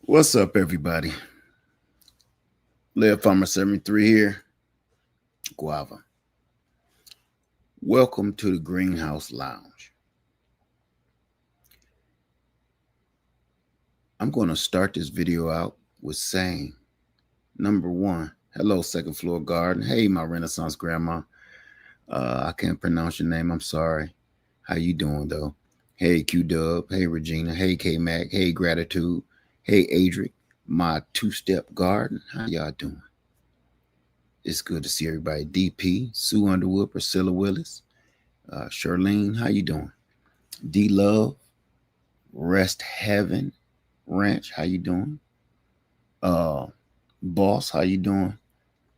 What's up, everybody? Live Farmer 73 here, Guava. Welcome to the Greenhouse Lounge. I'm going to start this video out with saying, number one, hello, second floor garden. Hey, my Renaissance grandma. I can't pronounce your name. I'm sorry. How you doing, though? Hey, Q-Dub. Hey, Regina. Hey, K-Mac. Hey, Gratitude. Hey, Adric. My two-step garden. How y'all doing? It's good to see everybody. DP, Sue Underwood, Priscilla Willis, Charlene, how you doing? D Love, Rest Heaven Ranch, how you doing? Uh, Boss, how you doing?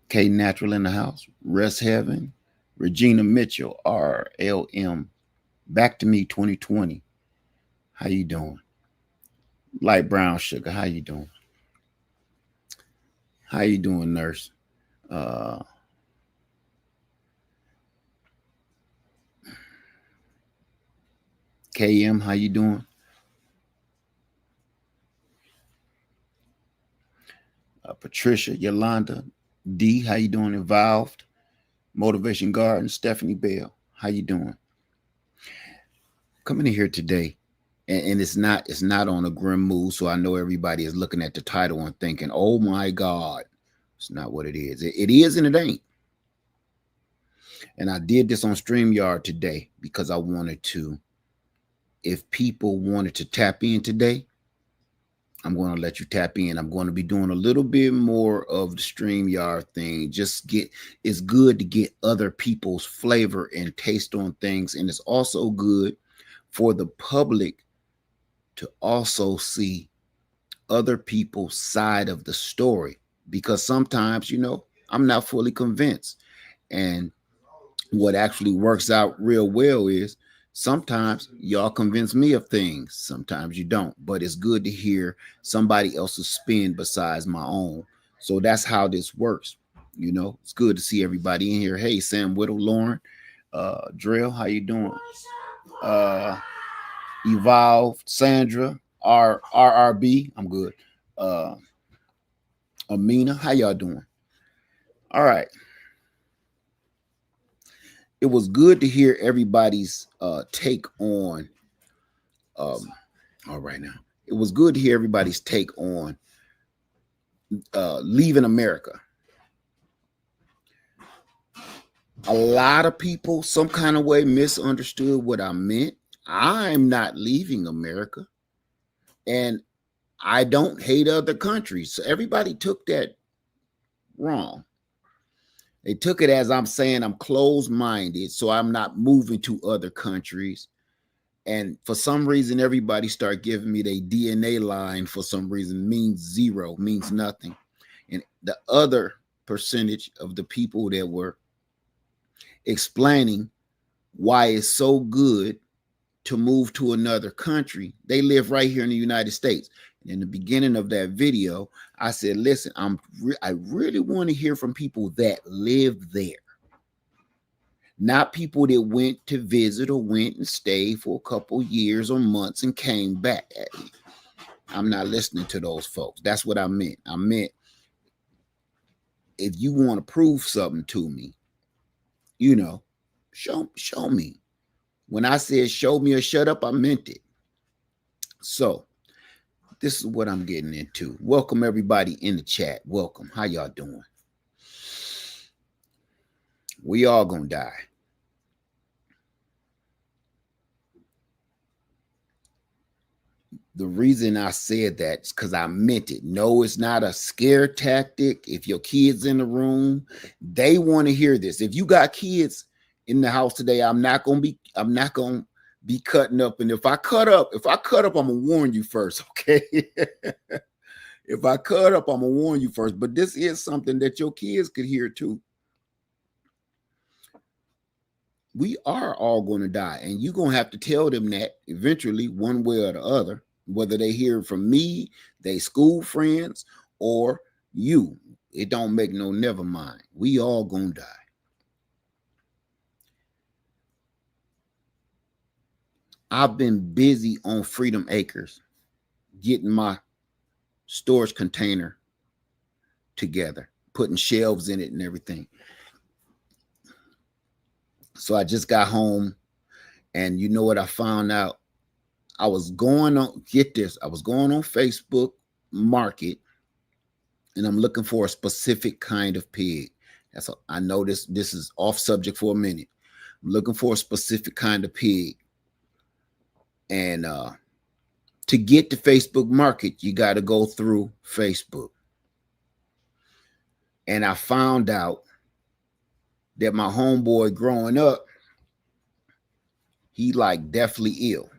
K Natural in the house, Rest Heaven, Regina Mitchell, RLM, Back to Me 2020, how you doing? Light Brown Sugar, how you doing? How you doing, Nurse? Uh, KM, how you doing? Patricia, Yolanda, D, how you doing? Involved, Motivation Garden, Stephanie Bell, how you doing? Coming in here today, and it's not on a grim mood, so I know everybody is looking at the title and thinking, "Oh my God," it's not what it is. It is and it ain't. And I did this on StreamYard today because I wanted to. If people wanted to tap in today, I'm going to let you tap in. I'm going to be doing a little bit more of the StreamYard thing. It's good to get other people's flavor and taste on things. And it's also good for the public to also see other people's side of the story. Because sometimes, I'm not fully convinced. And what actually works out real well is sometimes y'all convince me of things, sometimes you don't, but it's good to hear somebody else's spin besides my own. So that's how this works. It's good to see everybody in here. Hey, Sam Whittle, Lauren, Drill, how you doing? Evolved, Sandra, RRB, I'm good. Amina, how y'all doing? All right. It was good to hear everybody's take on all right now. It was good to hear everybody's take on leaving America. A lot of people some kind of way misunderstood what I meant. I'm not leaving America, and I don't hate other countries. So everybody took that wrong. They took it as I'm saying I'm closed-minded, so I'm not moving to other countries. And for some reason, everybody started giving me their DNA line for some reason, means zero, means nothing. And the other percentage of the people that were explaining why it's so good to move to another country, they live right here in the United States. And in the beginning of that video, I said, listen, I really want to hear from people that live there. Not people that went to visit or went and stayed for a couple years or months and came back. I'm not listening to those folks. That's what I meant. I meant if you want to prove something to me, show me. When I said show me or shut up, I meant it. So this is what I'm getting into. Welcome everybody in the chat. Welcome. How y'all doing? We all gonna die. The reason I said that is because I meant it. No, it's not a scare tactic. If your kids in the room, they want to hear this. If you got kids in the house today, I'm not gonna be cutting up. And if I cut up, I'm gonna warn you first, okay? If I cut up, I'm gonna warn you first. But this is something that your kids could hear too. We are all gonna die, and you're gonna have to tell them that eventually, one way or the other. Whether they hear from me, they school friends, or you. It don't make no never mind. We all gonna die. I've been busy on Freedom Acres getting my storage container together, putting shelves in it and everything. So I just got home, and you know what I found out? I was going on, get this, I was going on Facebook Market, and I'm looking for a specific kind of pig. I know this is off subject for a minute. I'm looking for a specific kind of pig. And to get to Facebook Market, you got to go through Facebook. And I found out that my homeboy growing up, he like deathly ill.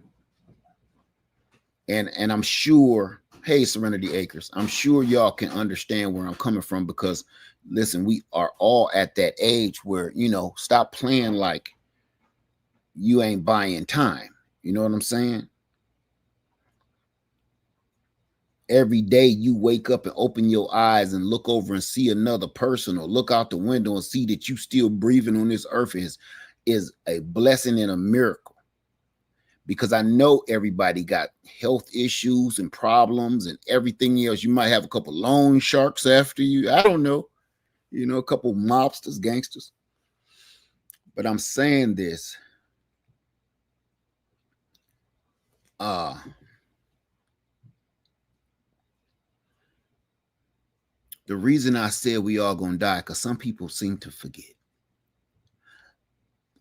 And I'm sure, hey, Serenity Acres, I'm sure y'all can understand where I'm coming from, because listen, we are all at that age where, stop playing like you ain't buying time. You know what I'm saying? Every day you wake up and open your eyes and look over and see another person, or look out the window and see that you still breathing on this earth is a blessing and a miracle. Because I know everybody got health issues and problems and everything else. You might have a couple loan sharks after you. I don't know. A couple mobsters, gangsters. But I'm saying this. The reason I said we all gonna die, because some people seem to forget.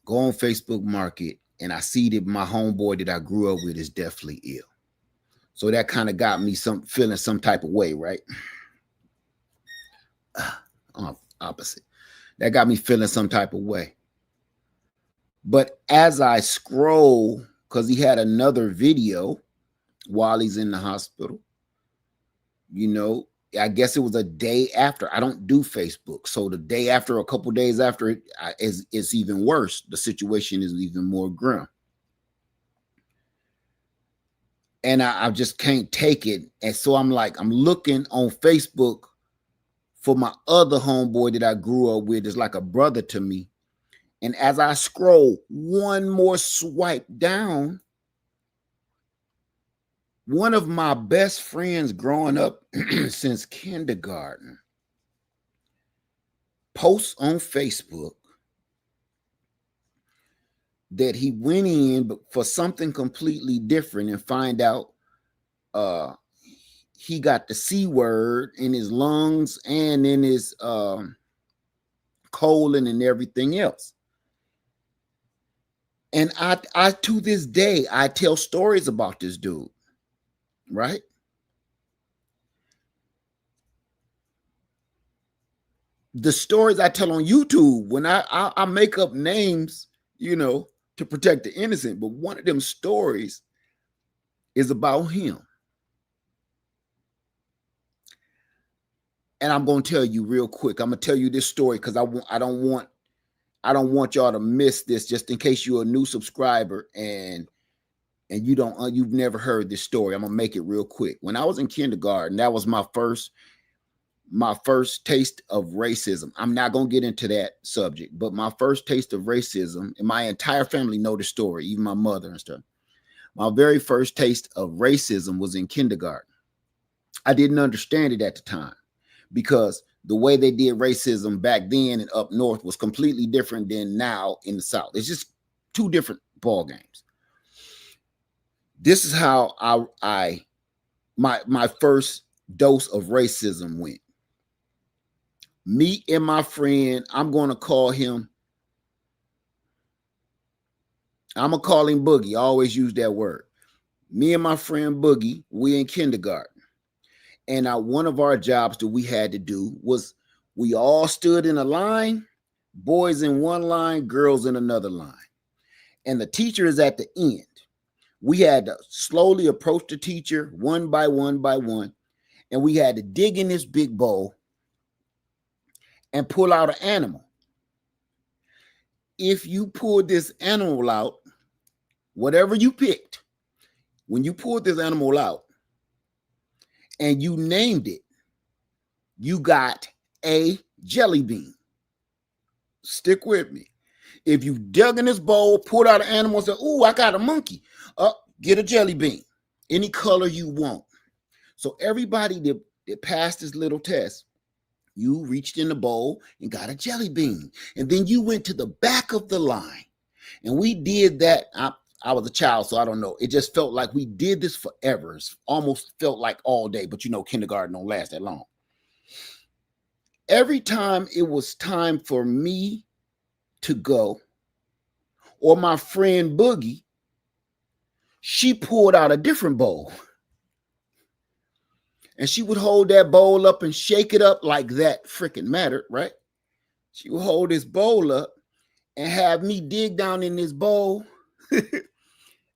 Go on Facebook Market, and I see that my homeboy that I grew up with is deathly ill. So that kind of got me feeling some type of way, right? Opposite. That got me feeling some type of way. But as I scroll, because he had another video while he's in the hospital, I guess it was a day after. I don't do Facebook. So the day after, a couple days after, it's even worse. The situation is even more grim. And I just can't take it. And so I'm looking on Facebook for my other homeboy that I grew up with. Is like a brother to me. And as I scroll one more swipe down, one of my best friends growing up since kindergarten posts on Facebook that he went in for something completely different and find out he got the C word in his lungs and in his colon and everything else. And I to this day, I tell stories about this dude, right? The stories I tell on YouTube, when I make up names, to protect the innocent, but one of them stories is about him. And I'm going to tell you real quick. I'm going to tell you this story because I don't want y'all to miss this, just in case you're a new subscriber and you've never heard this story. I'm going to make it real quick. When I was in kindergarten, that was my first taste of racism. I'm not going to get into that subject, but my first taste of racism, and my entire family know the story, even my mother and stuff. My very first taste of racism was in kindergarten. I didn't understand it at the time, because the way they did racism back then and up north was completely different than now in the South. It's just two different ball games. This is how my first dose of racism went. Me and my friend, I'm going to call him Boogie. I always use that word. Me and my friend Boogie, we in kindergarten. And one of our jobs that we had to do was we all stood in a line, boys in one line, girls in another line. And the teacher is at the end. We had to slowly approach the teacher one by one by one. And we had to dig in this big bowl and pull out an animal. If you pulled this animal out, whatever you picked, when you pulled this animal out and you named it, you got a jelly bean. Stick with me. If you dug in this bowl, pulled out an animal and said, "Ooh, I got a monkey," get a jelly bean, any color you want. So everybody that passed this little test, you reached in the bowl and got a jelly bean. And then you went to the back of the line. And we did that. I was a child, so I don't know. It just felt like we did this forever. It almost felt like all day, but you know, kindergarten don't last that long. Every time it was time for me to go, or my friend Boogie, she pulled out a different bowl. And she would hold that bowl up and shake it up like that freaking mattered, right? She would hold this bowl up and have me dig down in this bowl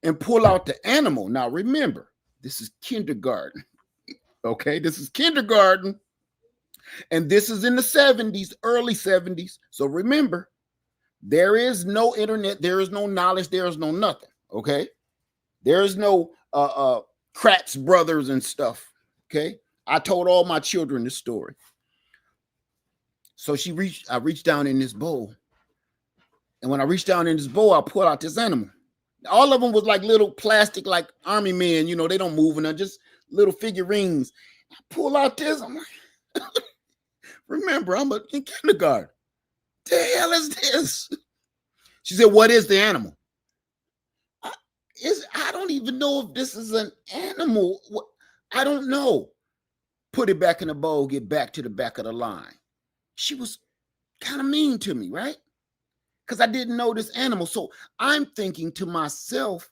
and pull out the animal. Now, remember, this is kindergarten, okay? This is kindergarten, and this is in the 70s, early 70s. So remember, there is no internet, there is no knowledge, there is no nothing, okay? There is no Kratz brothers and stuff, okay? I told all my children this story. So I reached down in this bowl. And when I reached down in this bowl, I pulled out this animal. All of them was like little plastic, like army men, you know, they don't move, and they're just little figurines. I pull out this, I'm like, remember, I'm in kindergarten. The hell is this? She said, "What is the animal?" I don't even know if this is an animal. I don't know. Put it back in the bowl, get back to the back of the line. She was kind of mean to me, right? Because I didn't know this animal. So I'm thinking to myself,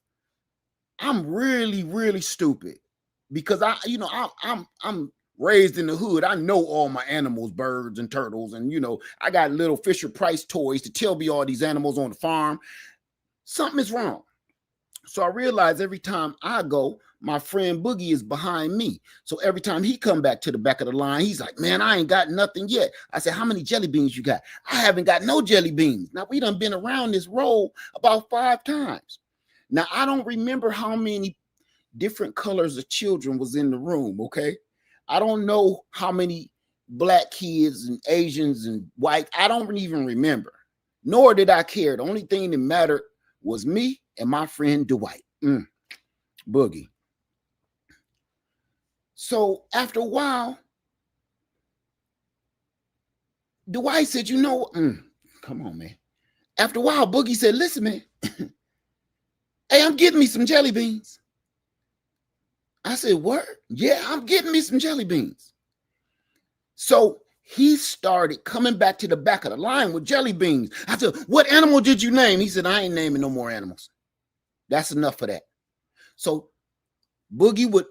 I'm really, really stupid. Because I'm raised in the hood. I know all my animals, birds and turtles, and I got little Fisher Price toys to tell me all these animals on the farm. Something is wrong. So I realized every time I go, my friend Boogie is behind me. So every time he come back to the back of the line, he's like, "Man, I ain't got nothing yet." I said, "How many jelly beans you got?" "I haven't got no jelly beans." Now, we done been around this road about 5 times. Now, I don't remember how many different colors of children was in the room, okay? I don't know how many black kids and Asians and white. I don't even remember, nor did I care. The only thing that mattered was me and my friend Dwight, Boogie. So after a while, Dwight said, come on, man. After a while, Boogie said, "Listen, man, hey, I'm getting me some jelly beans." I said, "What?" "Yeah, I'm getting me some jelly beans." So he started coming back to the back of the line with jelly beans. I said, "What animal did you name?" He said, "I ain't naming no more animals. That's enough for that." So Boogie would,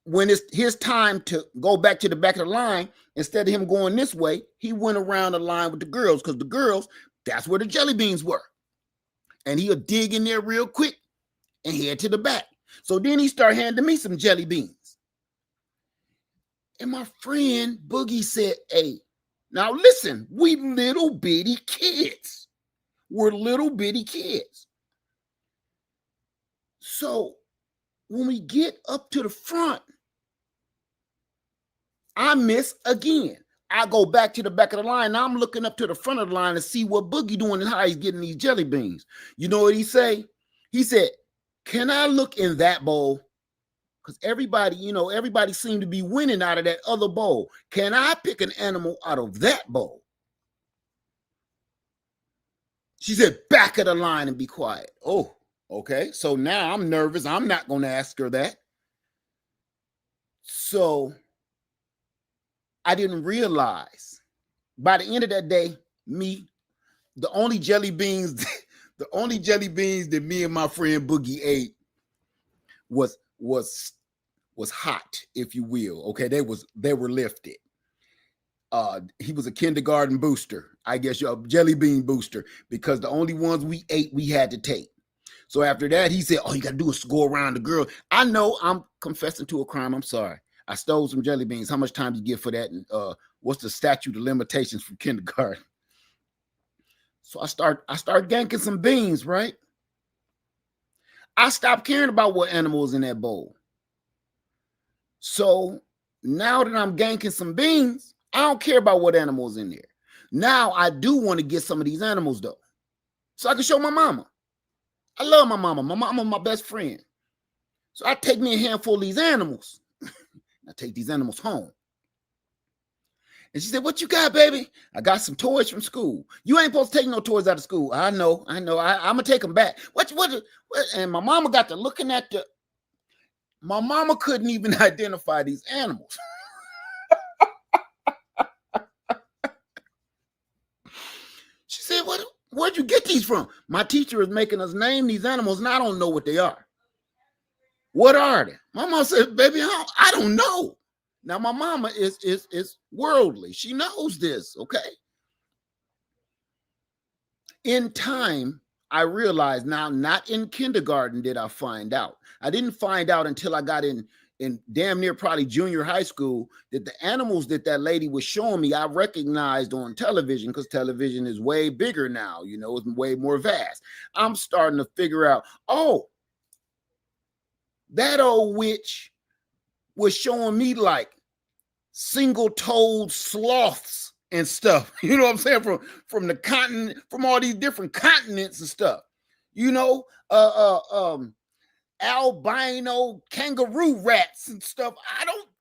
when it's his time to go back to the back of the line, instead of him going this way, he went around the line with the girls, because the girls, that's where the jelly beans were. And he'll dig in there real quick and head to the back. So then he started handing me some jelly beans. And my friend Boogie said, "Hey, now listen, we little bitty kids. We're little bitty kids. So when we get up to the front, I miss again. I go back to the back of the line. Now I'm looking up to the front of the line to see what Boogie doing and how he's getting these jelly beans. You know what he say? He said, "Can I look in that bowl?" Because everybody seemed to be winning out of that other bowl. "Can I pick an animal out of that bowl?" She said, "Back of the line and be quiet." Oh, okay. So now I'm nervous. I'm not going to ask her that. So I didn't realize by the end of that day, the only jelly beans that me and my friend Boogie ate was hot, if you will. Okay, they were lifted. He was a kindergarten booster, I guess, a jelly bean booster, because the only ones we ate, we had to take. So after that, he said, "All you got to do is go around the girl." I know I'm confessing to a crime. I'm sorry. I stole some jelly beans. How much time do you get for that? And what's the statute of limitations from kindergarten? So I start ganking some beans, right? I stopped caring about what animal was in that bowl. So now that I'm ganking some beans, I don't care about what animals in there. Now I do want to get some of these animals though. so I can show my mama. I love my mama. My mama, my best friend. So I take me a handful of these animals. I take these animals home. And she said, "What you got, baby?" "I got some toys from school." "You ain't supposed to take no toys out of school." "I know. I'm gonna take them back." What? And my mama got to looking at the. My mama couldn't even identify these animals. She said, "Where'd you get these from?" "My teacher is making us name these animals, and I don't know what they are." "What are they?" My mom said, "Baby, I don't know." Now my mama is worldly. She knows this, okay? In time, I realized now, not in kindergarten did I find out. I didn't find out until I got in damn near probably junior high school that the animals that lady was showing me, I recognized on television, because television is way bigger now, you know, it's way more vast. I'm starting to figure out, oh, that old witch was showing me like single-toed sloths and stuff. You know what I'm saying? From the continent, from all these different continents and stuff. You know, albino kangaroo rats and stuff.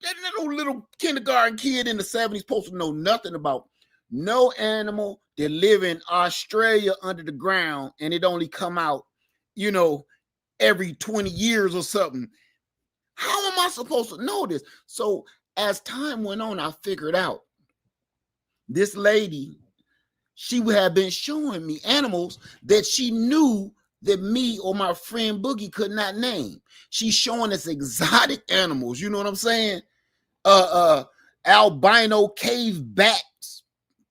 That little kindergarten kid in the 70s supposed to know nothing about no animal that live in Australia under the ground, and it only come out, you know, every 20 years or something. How am I supposed to know this? So as time went on, I figured out this lady, she would have been showing me animals that she knew that me or my friend Boogie could not name. She's showing us exotic animals, you know what I'm saying? Albino cave bats,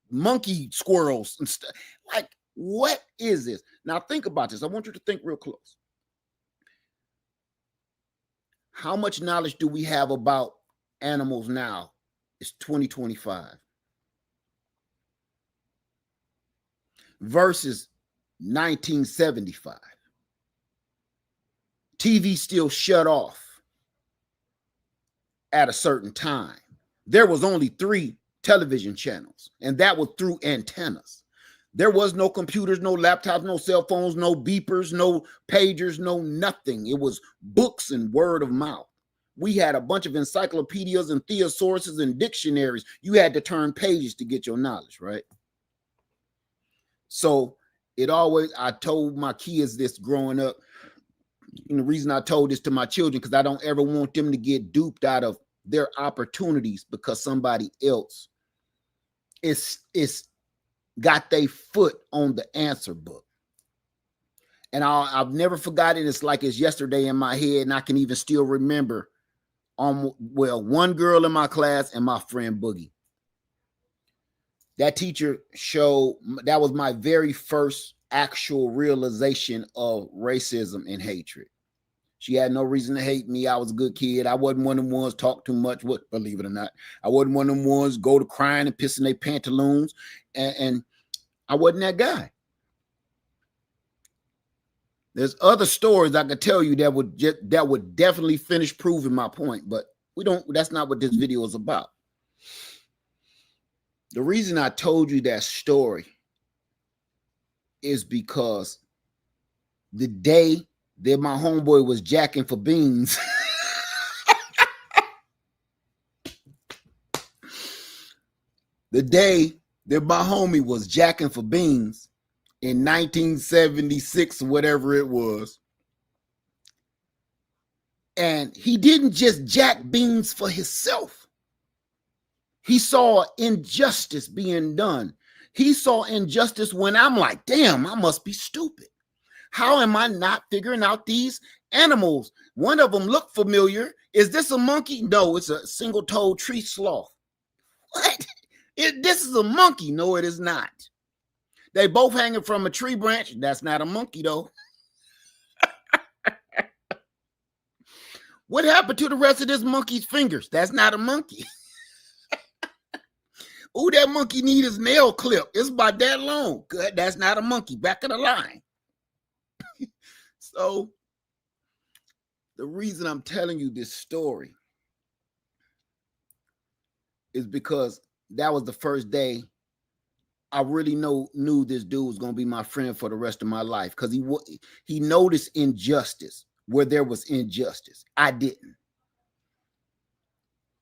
monkey squirrels and stuff. Like, what is this? Now think about this. I want you to think real close. How much knowledge do we have about animals now? It's 2025 versus 1975. TV still shut off at a certain time. There was only 3 television channels, and that was through antennas. There was no computers, no laptops, no cell phones, no beepers, no pagers, no nothing. It was books and word of mouth. We had a bunch of encyclopedias and thesauruses and dictionaries. You had to turn pages to get your knowledge, right? So I told my kids this growing up. And the reason I told this to my children, because I don't ever want them to get duped out of their opportunities because somebody else is got their foot on the answer book. And I've never forgotten. It's like it's yesterday in my head, and I can even still remember. One girl in my class and my friend Boogie. That teacher showed, that was my very first actual realization of racism and hatred. She had no reason to hate me. I was a good kid. I wasn't one of them ones talk too much. Believe it or not, I wasn't one of them ones go to crying and pissing their pantaloons. And I wasn't that guy. There's other stories I could tell you that would definitely finish proving my point, but that's not what this video is about. The reason I told you that story is because the day that my homeboy was jacking for beans, the day that my homie was jacking for beans in 1976, whatever it was, and he didn't just jack beans for himself. He saw injustice being done. He saw injustice when I'm like, damn, I must be stupid. How am I not figuring out these animals? One of them looked familiar. Is this a monkey? No, it's a single-toed tree sloth. What? This is a monkey. No, it is not. They both hanging from a tree branch. That's not a monkey, though. What happened to the rest of this monkey's fingers? That's not a monkey. Oh, that monkey need his nail clip. It's about that long. Good. That's not a monkey. Back of the line. So the reason I'm telling you this story is because that was the first day I really knew this dude was gonna be my friend for the rest of my life, because he noticed injustice where there was injustice. I didn't.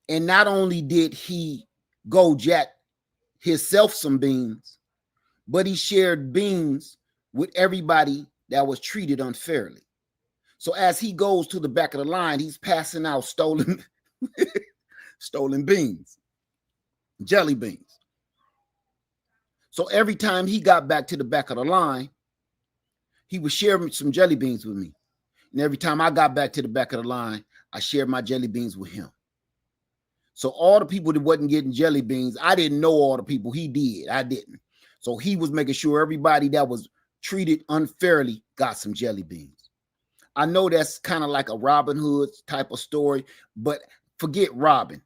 And not only did he go jack himself some beans, but he shared beans with everybody that was treated unfairly. So as he goes to the back of the line, he's passing out stolen stolen beans, jelly beans. So every time he got back to the back of the line, he would share some jelly beans with me. And every time I got back to the back of the line, I shared my jelly beans with him. So all the people that wasn't getting jelly beans, I didn't know all the people. He did. I didn't. So he was making sure everybody that was treated unfairly got some jelly beans. I know that's kind of like a Robin Hood type of story, but forget Robin.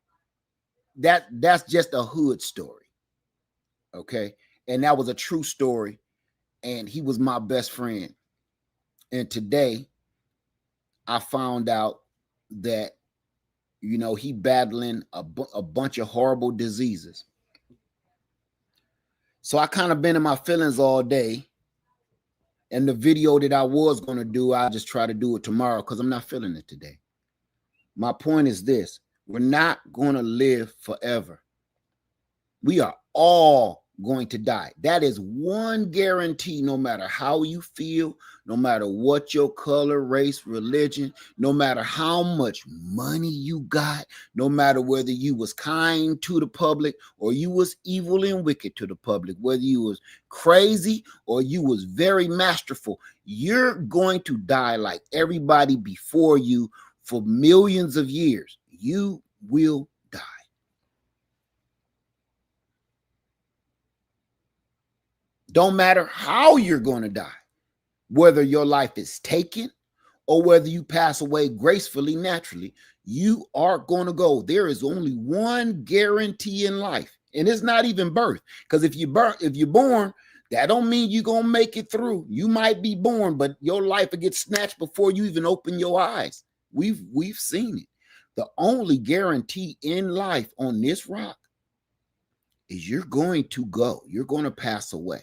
That's just a hood story. Okay. And that was a true story. And he was my best friend. And today I found out that, you know, he battling a bunch of horrible diseases. So I kind of been in my feelings all day. And the video that I was going to do, I'll just try to do it tomorrow because I'm not feeling it today. My point is this: we're not going to live forever. We are all going to die. That is one guarantee, no matter how you feel, no matter what your color, race, religion, no matter how much money you got, no matter whether you was kind to the public or you was evil and wicked to the public, whether you was crazy or you was very masterful, you're going to die like everybody before you for millions of years. You will die. Don't matter how you're going to die, whether your life is taken or whether you pass away gracefully, naturally, you are going to go. There is only one guarantee in life, and it's not even birth. Because if you're born, that don't mean you're going to make it through. You might be born, but your life will get snatched before you even open your eyes. We've seen it. The only guarantee in life on this rock is you're going to go. You're going to pass away.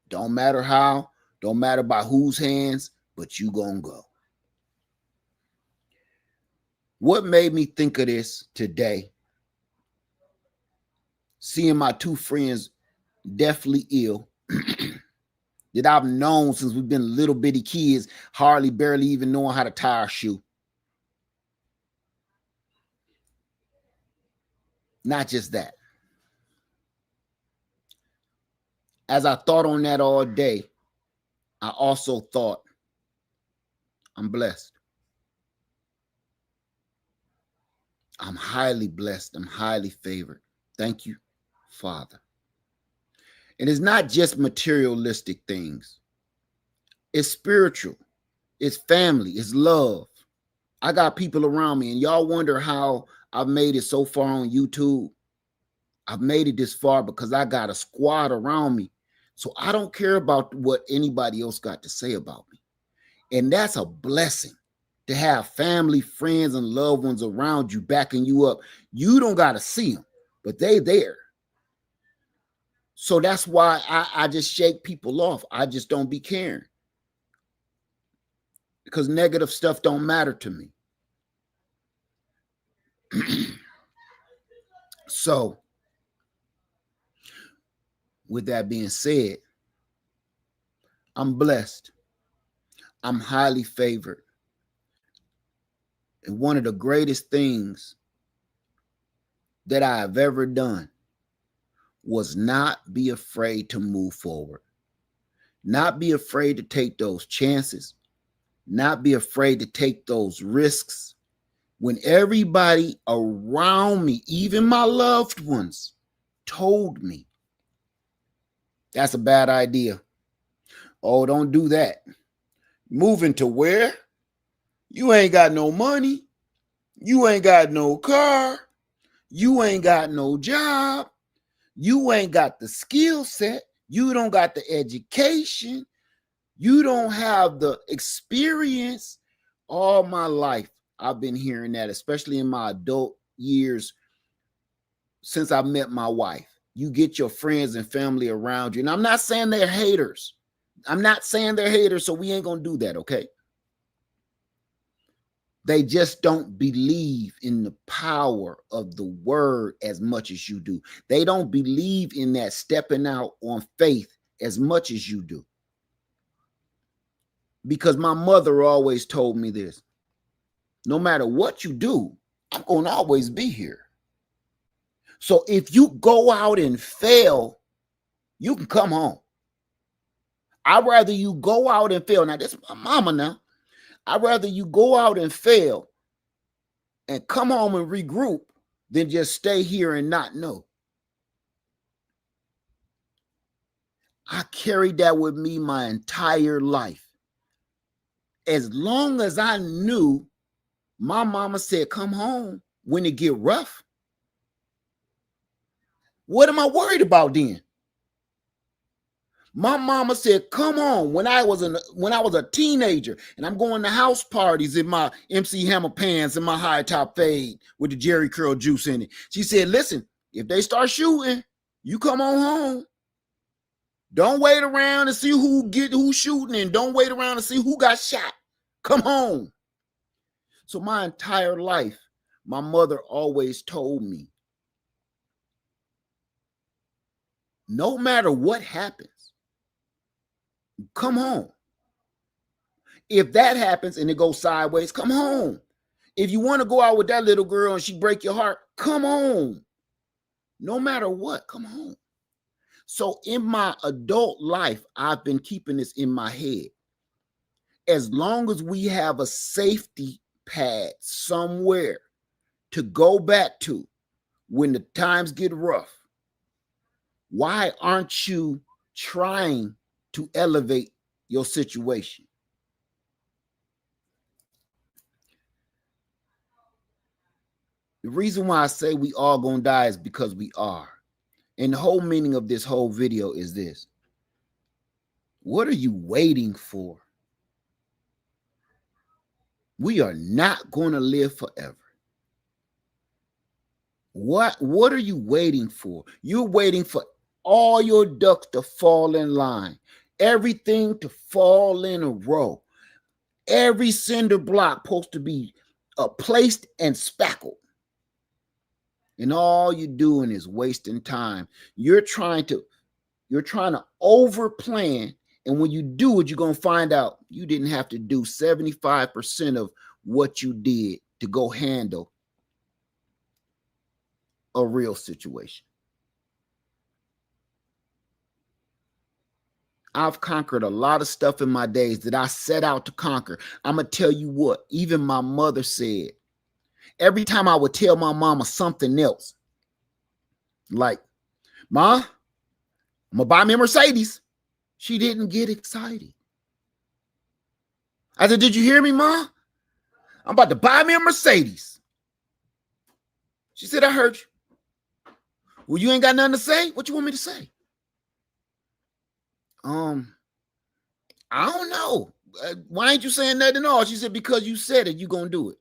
Don't matter how, don't matter by whose hands, but you gonna go. What made me think of this today? Seeing my two friends deathly ill that I've known since we've been little bitty kids, hardly barely even knowing how to tie a shoe. Not just that. As I thought on that all day, I also thought, I'm blessed. I'm highly blessed. I'm highly favored. Thank you, Father. And it's not just materialistic things. It's spiritual. It's family. It's love. I got people around me, and y'all wonder how I've made it so far on YouTube. I've made it this far because I got a squad around me. So I don't care about what anybody else got to say about me. And that's a blessing to have family, friends, and loved ones around you, backing you up. You don't got to see them, but they there. So that's why I just shake people off. I just don't be caring. Because negative stuff don't matter to me. So, with that being said, I'm blessed. I'm highly favored. And one of the greatest things that I have ever done was not be afraid to move forward. Not be afraid to take those chances. Not be afraid to take those risks. When everybody around me, even my loved ones, told me, that's a bad idea. Oh, don't do that. Moving to where? You ain't got no money. You ain't got no car. You ain't got no job. You ain't got the skill set. You don't got the education. You don't have the experience. All my life, I've been hearing that, especially in my adult years since I met my wife. you get your friends and family around you. And I'm not saying they're haters. I'm not saying they're haters, so we ain't going to do that, okay? They just don't believe in the power of the word as much as you do. They don't believe in that stepping out on faith as much as you do. Because my mother always told me this: no matter what you do, I'm going to always be here. So if you go out and fail, you can come home. I'd rather you go out and fail. Now, this is my mama now. I'd rather you go out and fail and come home and regroup than just stay here and not know. I carried that with me my entire life. As long as I knew my mama said, come home when it get rough, what am I worried about then? My mama said, come on, when I was a teenager and I'm going to house parties in my MC Hammer pants and my high top fade with the Jerry curl juice in it. She said, listen, if they start shooting, you come on home. Don't wait around to see who's shooting, and don't wait around to see who got shot. Come home. So my entire life, my mother always told me, no matter what happens, come home. If that happens and it goes sideways, come home. If you want to go out with that little girl and she break your heart, come home. No matter what, come home. So in my adult life, I've been keeping this in my head. As long as we have a safety pad somewhere to go back to when the times get rough, why aren't you trying to elevate your situation? The reason why I say we all gonna die is because we are. And the whole meaning of this whole video is this: what are you waiting for? We are not going to live forever. What are you waiting for? You're waiting for all your ducks to fall in line, everything to fall in a row, every cinder block supposed to be placed and spackled. And all you're doing is wasting time. You're trying to over plan. And when you do it, you're going to find out you didn't have to do 75% of what you did to go handle a real situation. I've conquered a lot of stuff in my days that I set out to conquer. I'm going to tell you what, even my mother said, every time I would tell my mama something else, like, Ma, I'm going to buy me a Mercedes, she didn't get excited. I said, did you hear me, Ma? I'm about to buy me a Mercedes. She said, I heard you. Well, you ain't got nothing to say? What you want me to say? I don't know. Why ain't you saying nothing at all? She said, because you said it, you're going to do it.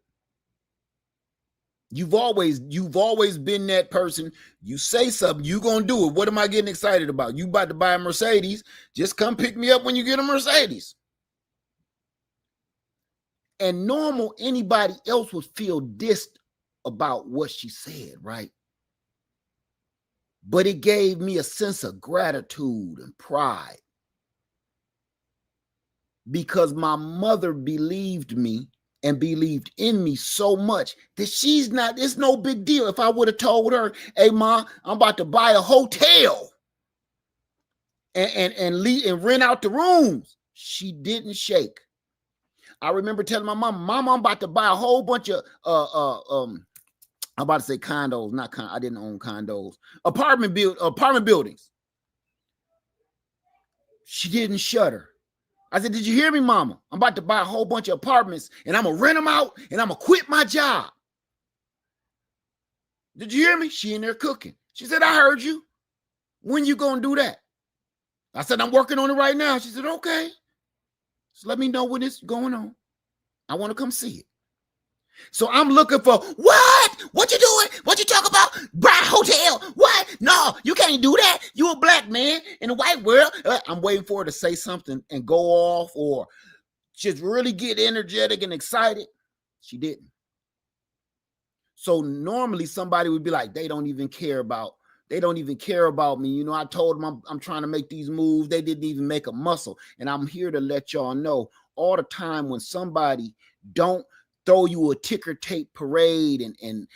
You've always been that person. You say something, you're going to do it. What am I getting excited about? You about to buy a Mercedes. Just come pick me up when you get a Mercedes. And normal, anybody else would feel dissed about what she said, right? But it gave me a sense of gratitude and pride, because my mother believed me and believed in me so much that it's no big deal. If I would have told her, hey, Ma, I'm about to buy a hotel and rent out the rooms, she didn't shake. I remember telling my mom, I'm about to buy a whole bunch of I'm about to say condos, I didn't own condos, apartment buildings. She didn't shudder. I said, did you hear me, Mama? I'm about to buy a whole bunch of apartments and I'm going to rent them out and I'm going to quit my job. Did you hear me? She in there cooking. She said, I heard you. When you going to do that? I said, I'm working on it right now. She said, okay. Just let me know when it's going on. I want to come see it. So I'm looking for what? What you doing? What you talk about? Bright hotel? What? No, you can't do that. You a black man in a white world. I'm waiting for her to say something and go off or just really get energetic and excited. She didn't. So normally somebody would be like, they don't even care about me. You know, I told them I'm trying to make these moves. They didn't even make a muscle. And I'm here to let y'all know all the time when somebody don't throw you a ticker tape parade and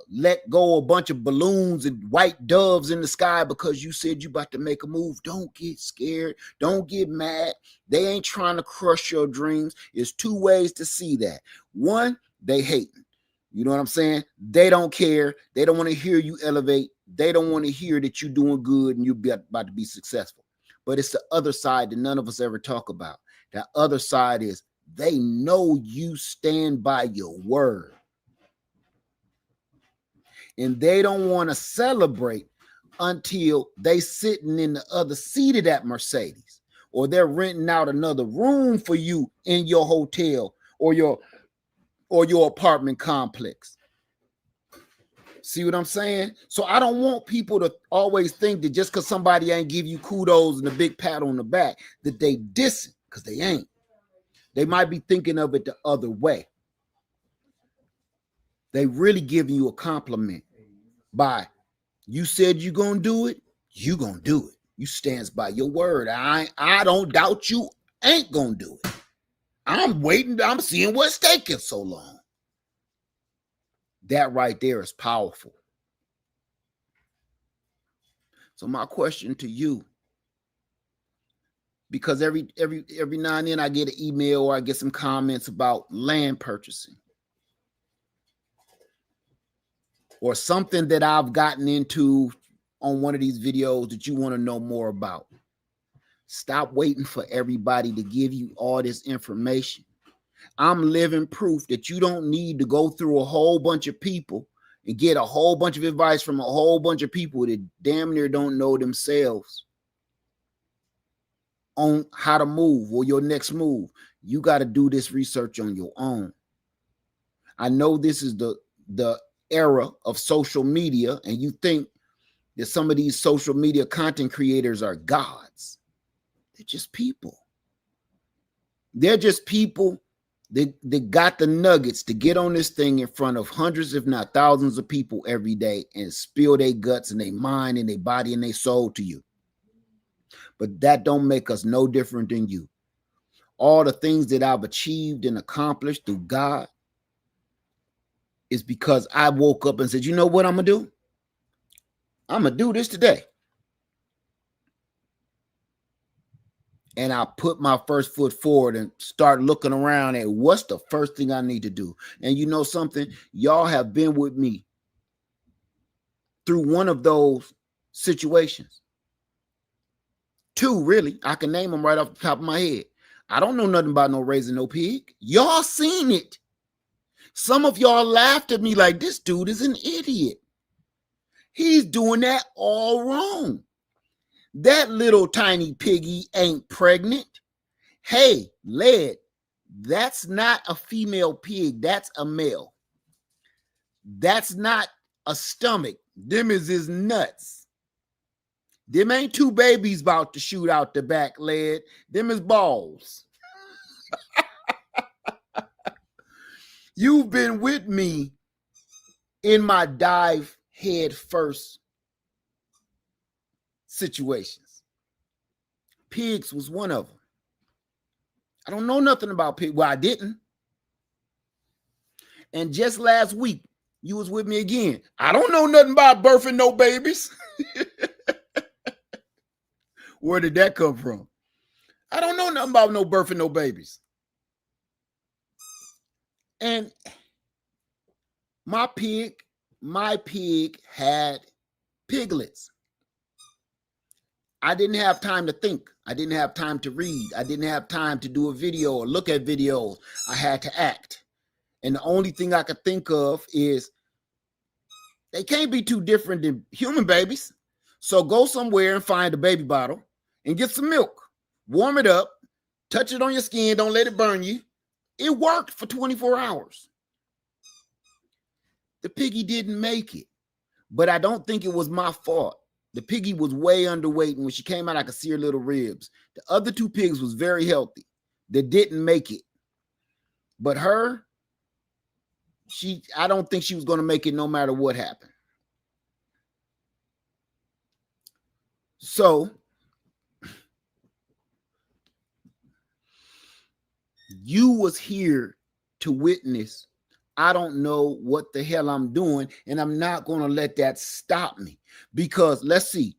let go a bunch of balloons and white doves in the sky because you said you about to make a move. Don't get scared. Don't get mad. They ain't trying to crush your dreams. There's two ways to see that. One, they hating. You know what I'm saying? They don't care. They don't want to hear you elevate. They don't want to hear that you're doing good and you're about to be successful. But it's the other side that none of us ever talk about. That other side is they know you stand by your word. And they don't want to celebrate until they sitting in the other seat of that Mercedes, or they're renting out another room for you in your hotel or your apartment complex. See what I'm saying? So I don't want people to always think that just because somebody ain't give you kudos and a big pat on the back that they dissing, because they ain't. They might be thinking of it the other way. They really giving you a compliment by, you said you gonna do it, you gonna do it. You stands by your word. I don't doubt you ain't gonna do it. I'm waiting. I'm seeing what's taking so long. That right there is powerful. So my question to you, because every now and then I get an email or I get some comments about land purchasing or something that I've gotten into on one of these videos that you want to know more about. Stop waiting for everybody to give you all this information. I'm living proof that you don't need to go through a whole bunch of people and get a whole bunch of advice from a whole bunch of people that damn near don't know themselves on how to move or your next move. You got to do this research on your own. I know this is the era of social media, and you think that some of these social media content creators are gods. They're just people. They're just people that got the nuggets to get on this thing in front of hundreds, if not thousands of people every day and spill their guts and their mind and their body and their soul to you. But that don't make us no different than you. All the things that I've achieved and accomplished through God is because I woke up and said, you know what I'm going to do? I'm going to do this today. And I put my first foot forward and start looking around at what's the first thing I need to do. And you know something? Y'all have been with me through one of those situations. Two, really. I can name them right off the top of my head. I don't know nothing about no raising no pig. Y'all seen it. Some of y'all laughed at me like, this dude is an idiot. He's doing that all wrong. That little tiny piggy ain't pregnant. Hey, lad, that's not a female pig. That's a male. That's not a stomach. Them is his nuts. Them ain't two babies about to shoot out the back, lad. Them is balls. You've been with me in my dive head first situations. Pigs was one of them. I don't know nothing about pigs. Well, I didn't. And just last week, you was with me again. I don't know nothing about birthing no babies. Where did that come from? I don't know nothing about no birthing no babies. And my pig had piglets. I didn't have time to think. I didn't have time to read. I didn't have time to do a video or look at videos. I had to act. And the only thing I could think of is they can't be too different than human babies. So go somewhere and find a baby bottle and get some milk. Warm it up. Touch it on your skin. Don't let it burn you. It worked for 24 hours. The piggy didn't make it, but I don't think it was my fault. The piggy was way underweight, and when she came out, I could see her little ribs. The other two pigs was very healthy. They didn't make it, but her, I don't think she was going to make it no matter what happened. So you was here to witness. I don't know what the hell I'm doing, and I'm not going to let that stop me, because let's see.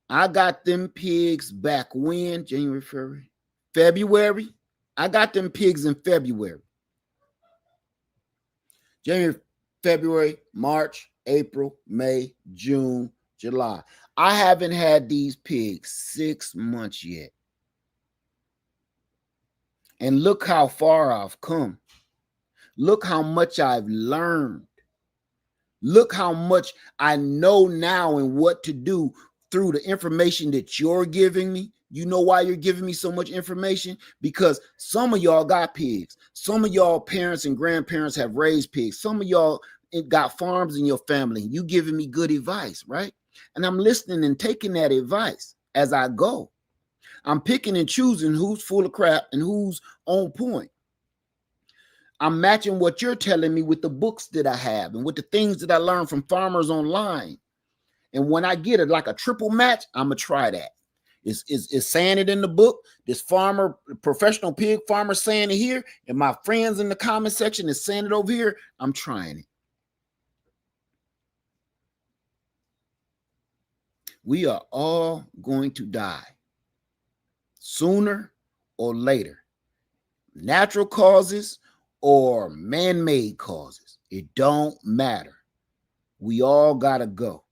I got them pigs back when? January, February. I got them pigs in February. January, February, March, April, May, June, July. I haven't had these pigs 6 months yet. And look how far I've come. Look how much I've learned. Look how much I know now and what to do through the information that you're giving me. You know why you're giving me so much information? Because some of y'all got pigs. Some of y'all parents and grandparents have raised pigs. Some of y'all got farms in your family. You giving me good advice, right? And I'm listening and taking that advice as I go. I'm picking and choosing who's full of crap and who's on point. I'm matching what you're telling me with the books that I have and with the things that I learned from farmers online. And when I get it like a triple match, I'm going to try that. It's saying it in the book. This farmer, professional pig farmer saying it here. And my friends in the comment section is saying it over here. I'm trying it. We are all going to die sooner or later. Natural causes or man-made causes. It don't matter. We all got to go.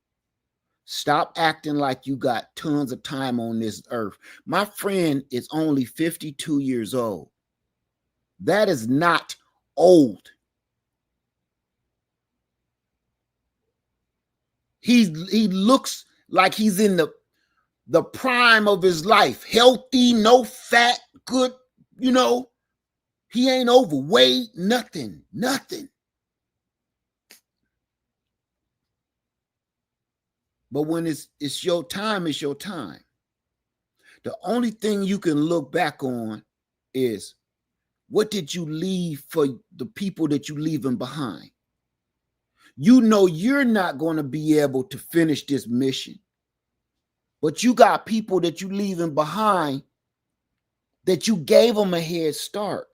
Stop acting like you got tons of time on this earth. My friend is only 52 years old. That is not old. He looks like he's in the prime of his life. Healthy, no fat, good, you know. He ain't overweight, nothing. But when it's your time, it's your time. The only thing you can look back on is, what did you leave for the people that you leaving behind? You know you're not going to be able to finish this mission, but you got people that you leaving behind that you gave them a head start.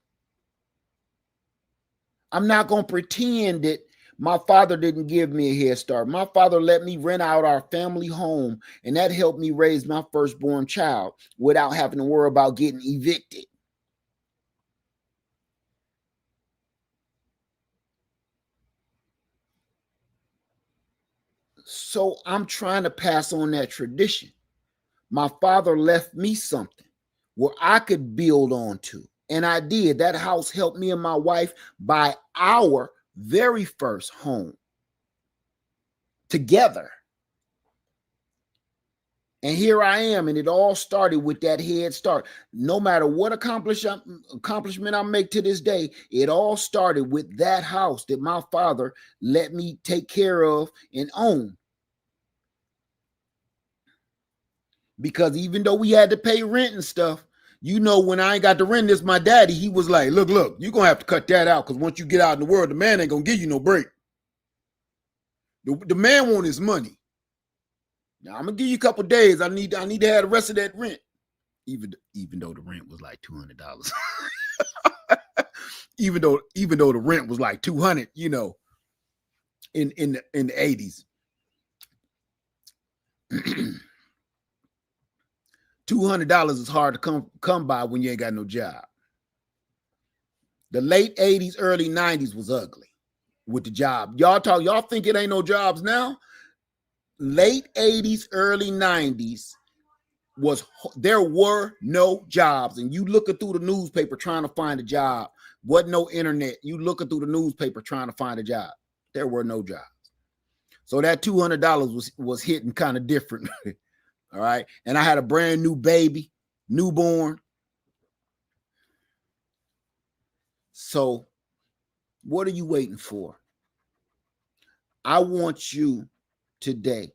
I'm not going to pretend that my father didn't give me a head start. My father let me rent out our family home, and that helped me raise my firstborn child without having to worry about getting evicted. So I'm trying to pass on that tradition. My father left me something where I could build on to, and I did. That house helped me and my wife buy our very first home together. And here I am, and it all started with that head start. No matter what accomplishment I make to this day, it all started with that house that my father let me take care of and own. Because even though we had to pay rent and stuff, you know, when I ain't got the rent, this my daddy, he was like, look, you're going to have to cut that out, because once you get out in the world, the man ain't going to give you no break. The man want his money. Now, I'm going to give you a couple days. I need to have the rest of that rent. Even though the rent was like $200. even though the rent was like $200, you know, in the 80s. $200 is hard to come by when you ain't got no job. The late 80s, early 90s was ugly with the job. Y'all think it ain't no jobs now? Late 80s, early 90s there were no jobs. And you looking through the newspaper trying to find a job. Wasn't no internet. You looking through the newspaper trying to find a job. There were no jobs. So that $200 was hitting kind of different. All right. And I had a brand new baby, newborn. So what are you waiting for? I want you today,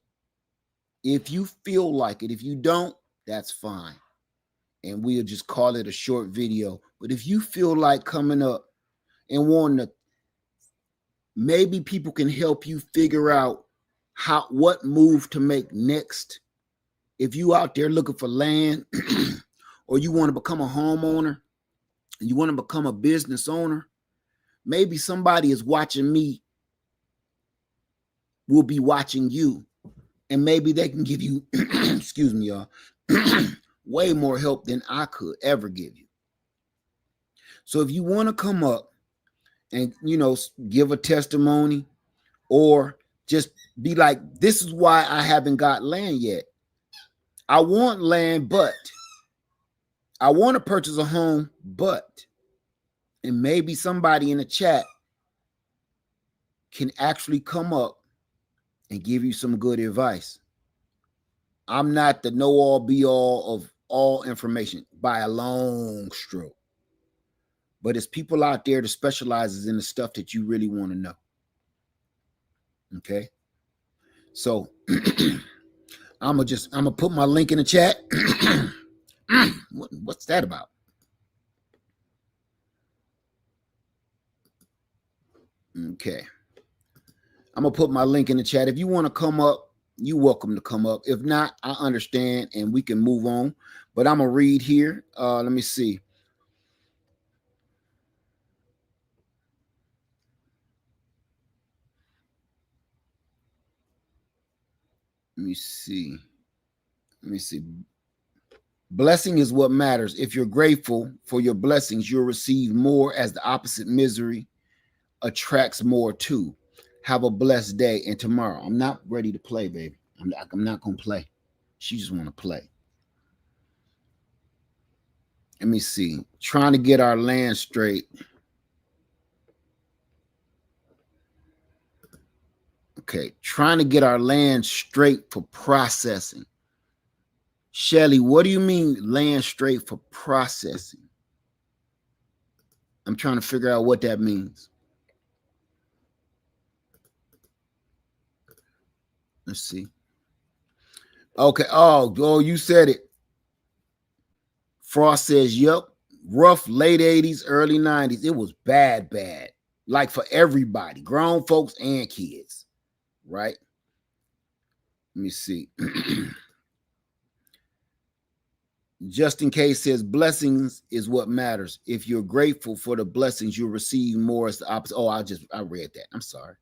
if you feel like it, if you don't, that's fine. And we'll just call it a short video. But if you feel like coming up and wanting to, maybe people can help you figure out what move to make next. If you out there looking for land or you want to become a homeowner, you want to become a business owner, maybe somebody is watching me, will be watching you, and maybe they can give you, excuse me, y'all, way more help than I could ever give you. So if you want to come up and, give a testimony or just be like, this is why I haven't got land yet. I want land, but I want to purchase a home, but, and maybe somebody in the chat can actually come up and give you some good advice. I'm not the know-all, be-all of all information by a long stroke. But it's people out there that specializes in the stuff that you really want to know. Okay? So I'm gonna put my link in the chat. What's that about? Okay. I'm gonna put my link in the chat. If you want to come up, you're welcome to come up. If not, I understand and we can move on. But I'm gonna read here. Let me see. Let me see. Blessing is what matters. If you're grateful for your blessings, you'll receive more, as the opposite misery attracts more too. Have a blessed day. And tomorrow, I'm not ready to play, baby. I'm not gonna play. She just want to play. Let me see. Trying to get our land straight. Okay, trying to get our land straight for processing. Shelly, what do you mean land straight for processing? I'm trying to figure out what that means. Let's see. Okay. Oh, you said it. Frost says, yep. Rough late 80s, early 90s. It was bad. Like for everybody, grown folks and kids. Right? Let me see. Just in case says blessings is what matters. If you're grateful for the blessings, you'll receive more as the opposite. Oh, I read that. I'm sorry.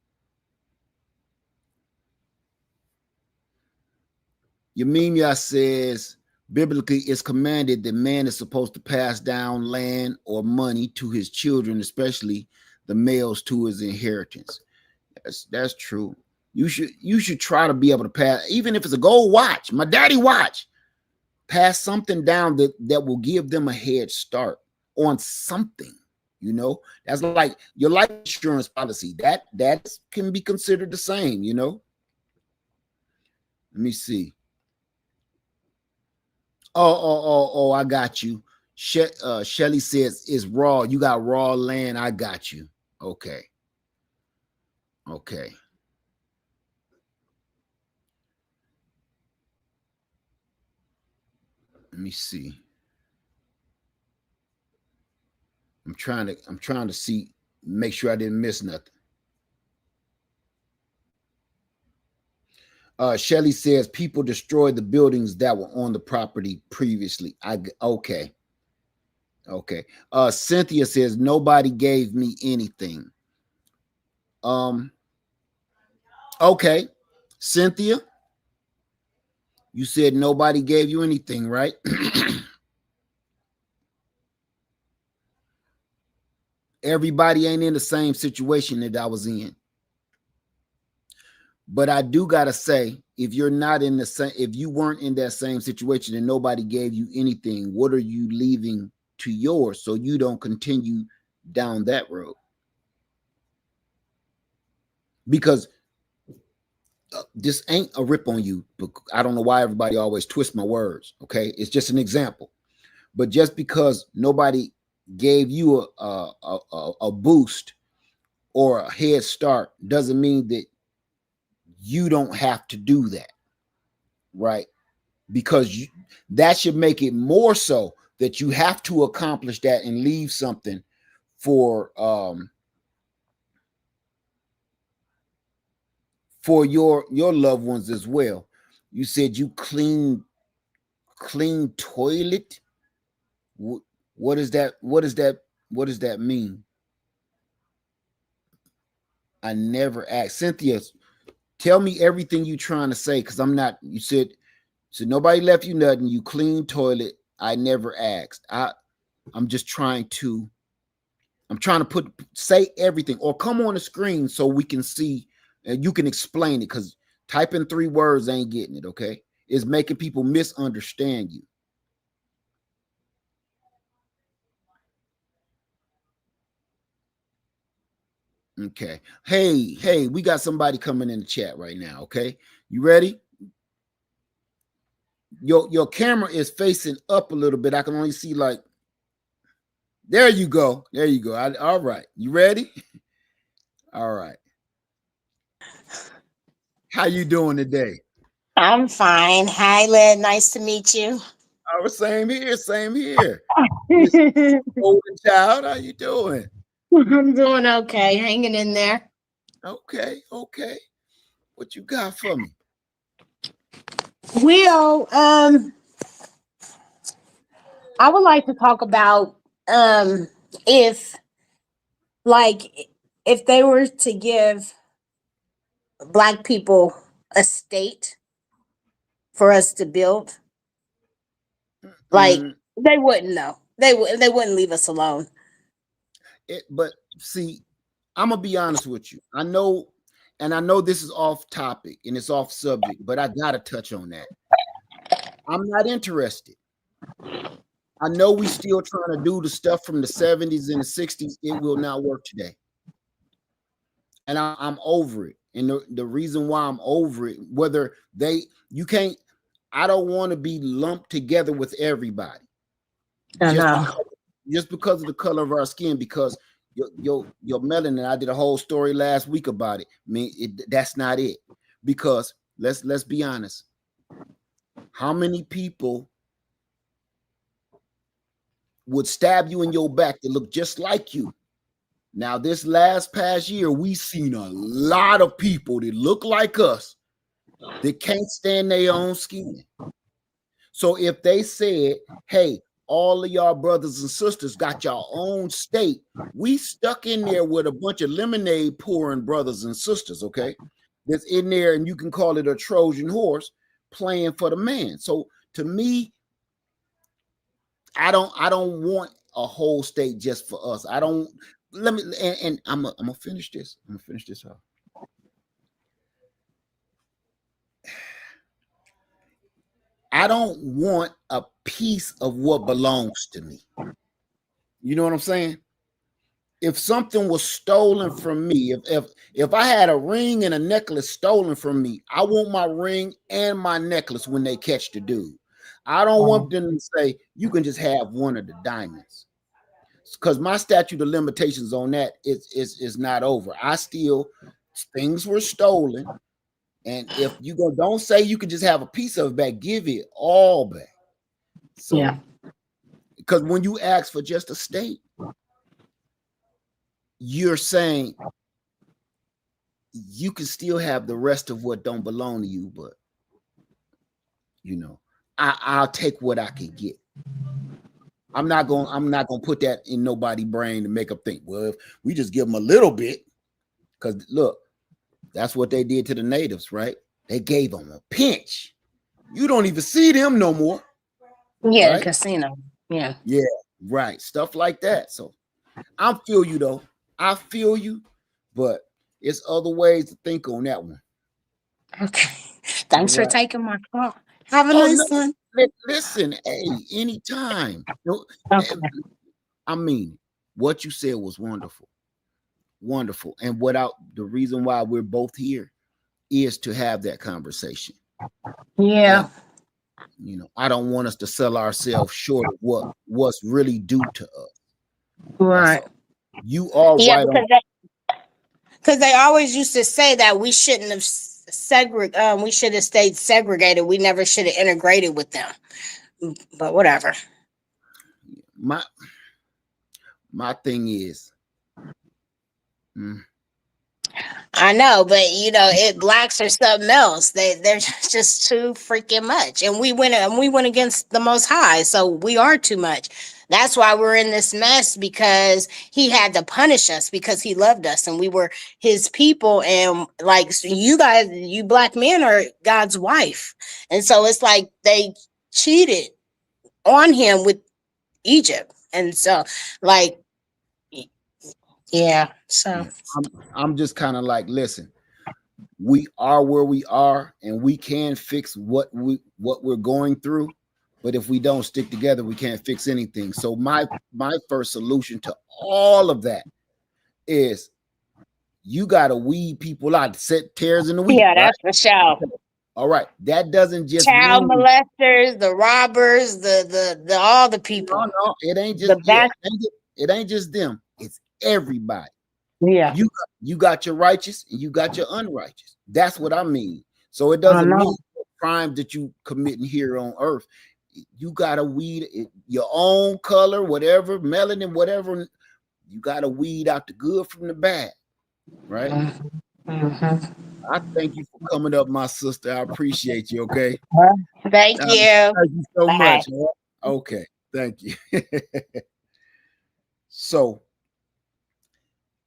Yemimia says, biblically it's commanded that man is supposed to pass down land or money to his children, especially the males, to his inheritance. That's true. You should try to be able to pass, even if it's a gold watch, my daddy watch, pass something down that will give them a head start on something. That's like your life insurance policy. That can be considered the same. Let me see. Oh, I got you. Shelly says it's raw. You got raw land. I got you. Okay. Let me see. I'm trying to see, make sure I didn't miss nothing. Shelly says people destroyed the buildings that were on the property previously. Okay. Cynthia says nobody gave me anything. Okay. Cynthia, you said nobody gave you anything, right? Everybody ain't in the same situation that I was in. But I do gotta say, if you weren't in that same situation and nobody gave you anything, what are you leaving to yours so you don't continue down that road? Because this ain't a rip on you, but I don't know why everybody always twists my words. Okay, it's just an example. But just because nobody gave you a boost or a head start doesn't mean that you don't have to do that, right? Because that should make it more so that you have to accomplish that and leave something for your loved ones as well. You said you clean toilet. What is that? What is that? What does that mean? I never asked. Cynthia, tell me everything you trying to say, because I'm not. You said so. Nobody left you nothing. You clean toilet. I never asked. I'm just trying to. I'm trying to say everything, or come on the screen so we can see and you can explain it. Because typing 3 words ain't getting it. Okay, it's making people misunderstand you. Okay. Hey, we got somebody coming in the chat right now. Okay, you ready? Your camera is facing up a little bit. I can only see like. There you go. There you go. All right. You ready? All right. How you doing today? I'm fine. Hi, Led. Nice to meet you. Oh, same here. Same here. Miss Golden Child, how you doing? I'm doing okay, hanging in there. Okay. Okay. What you got for me? Well, I would like to talk about if like if they were to give black people a state for us to build, like Mm, they wouldn't know. They wouldn't leave us alone. but see, I'm gonna be honest with you. I know this is off topic and it's off subject, but I gotta touch on that. I'm not interested. I know we still trying to do the stuff from the 70s and the 60s. It will not work today. And I'm over it. And the reason why I'm over it, whether you can't, I don't want to be lumped together with everybody I just know. because of the color of our skin, because your melanin. I did a whole story last week about it. I mean, that's not it. Because let's be honest. How many people would stab you in your back that look just like you? Now, this past year, we seen a lot of people that look like us that can't stand their own skin. So if they said, hey, all of y'all brothers and sisters got your own state, we stuck in there with a bunch of lemonade pouring brothers and sisters, okay? That's in there, and you can call it a Trojan horse playing for the man. So to me, I don't want a whole state just for us. I don't let me and I'm gonna finish this. I'm gonna finish this off. I don't want a piece of what belongs to me. You know what I'm saying? If something was stolen from me, if I had a ring and a necklace stolen from me, I want my ring and my necklace when they catch the dude. I don't want them to say you can just have one of the diamonds, because my statute of limitations on that is not over. I still, things were stolen, and if you don't say you can just have a piece of it back, give it all back. Yeah. So, because when you ask for just a state, you're saying you can still have the rest of what don't belong to you, but I'll take what I can get. I'm not gonna put that in nobody's brain to make them think, well, if we just give them a little bit, because look, that's what they did to the natives, right? They gave them a pinch. You don't even see them no more. Yeah, the Right? casino. Yeah. Yeah, right. Stuff like that. So I feel you though. I feel you, but it's other ways to think on that one. Okay. All Thanks for right. taking my call. Have a Oh nice no, one. listen, hey, anytime. Okay. I mean, what you said was wonderful. Wonderful. And the reason why we're both here is to have that conversation. And Yeah. I don't want us to sell ourselves short of what's really due to us. That's Right. all. You are Yeah, right on. because they always used to say that we shouldn't have we should have stayed segregated. We never should have integrated with them. But whatever. My my thing is, mm, I know, but it blacks are something else. They're just too freaking much, and we went against the Most High, so we are too much. That's why we're in this mess, because He had to punish us because He loved us and we were His people. And like, so you guys, you black men are God's wife, and so it's like they cheated on Him with Egypt, and so like, yeah, so yeah, I'm just kind of like, listen, we are where we are, and we can fix what we're going through. But if we don't stick together, we can't fix anything. So my first solution to all of that is you got to weed people out, set tears in the wheat, yeah, right? that's for sure. All right. That doesn't just Child mean molesters, the robbers, the all the no, people. no. It ain't The just back. it ain't just them. It's everybody. Yeah. You got your righteous and you got your unrighteous. That's what I mean. So it I doesn't know. mean the crimes that you committing here on earth. You gotta weed it, your own color, whatever, melanin, whatever. You gotta weed out the good from the bad, right? Mhm. I thank you for coming up, my sister. I appreciate you. Okay, Thank you. thank you so Bye. much. Okay, thank you. So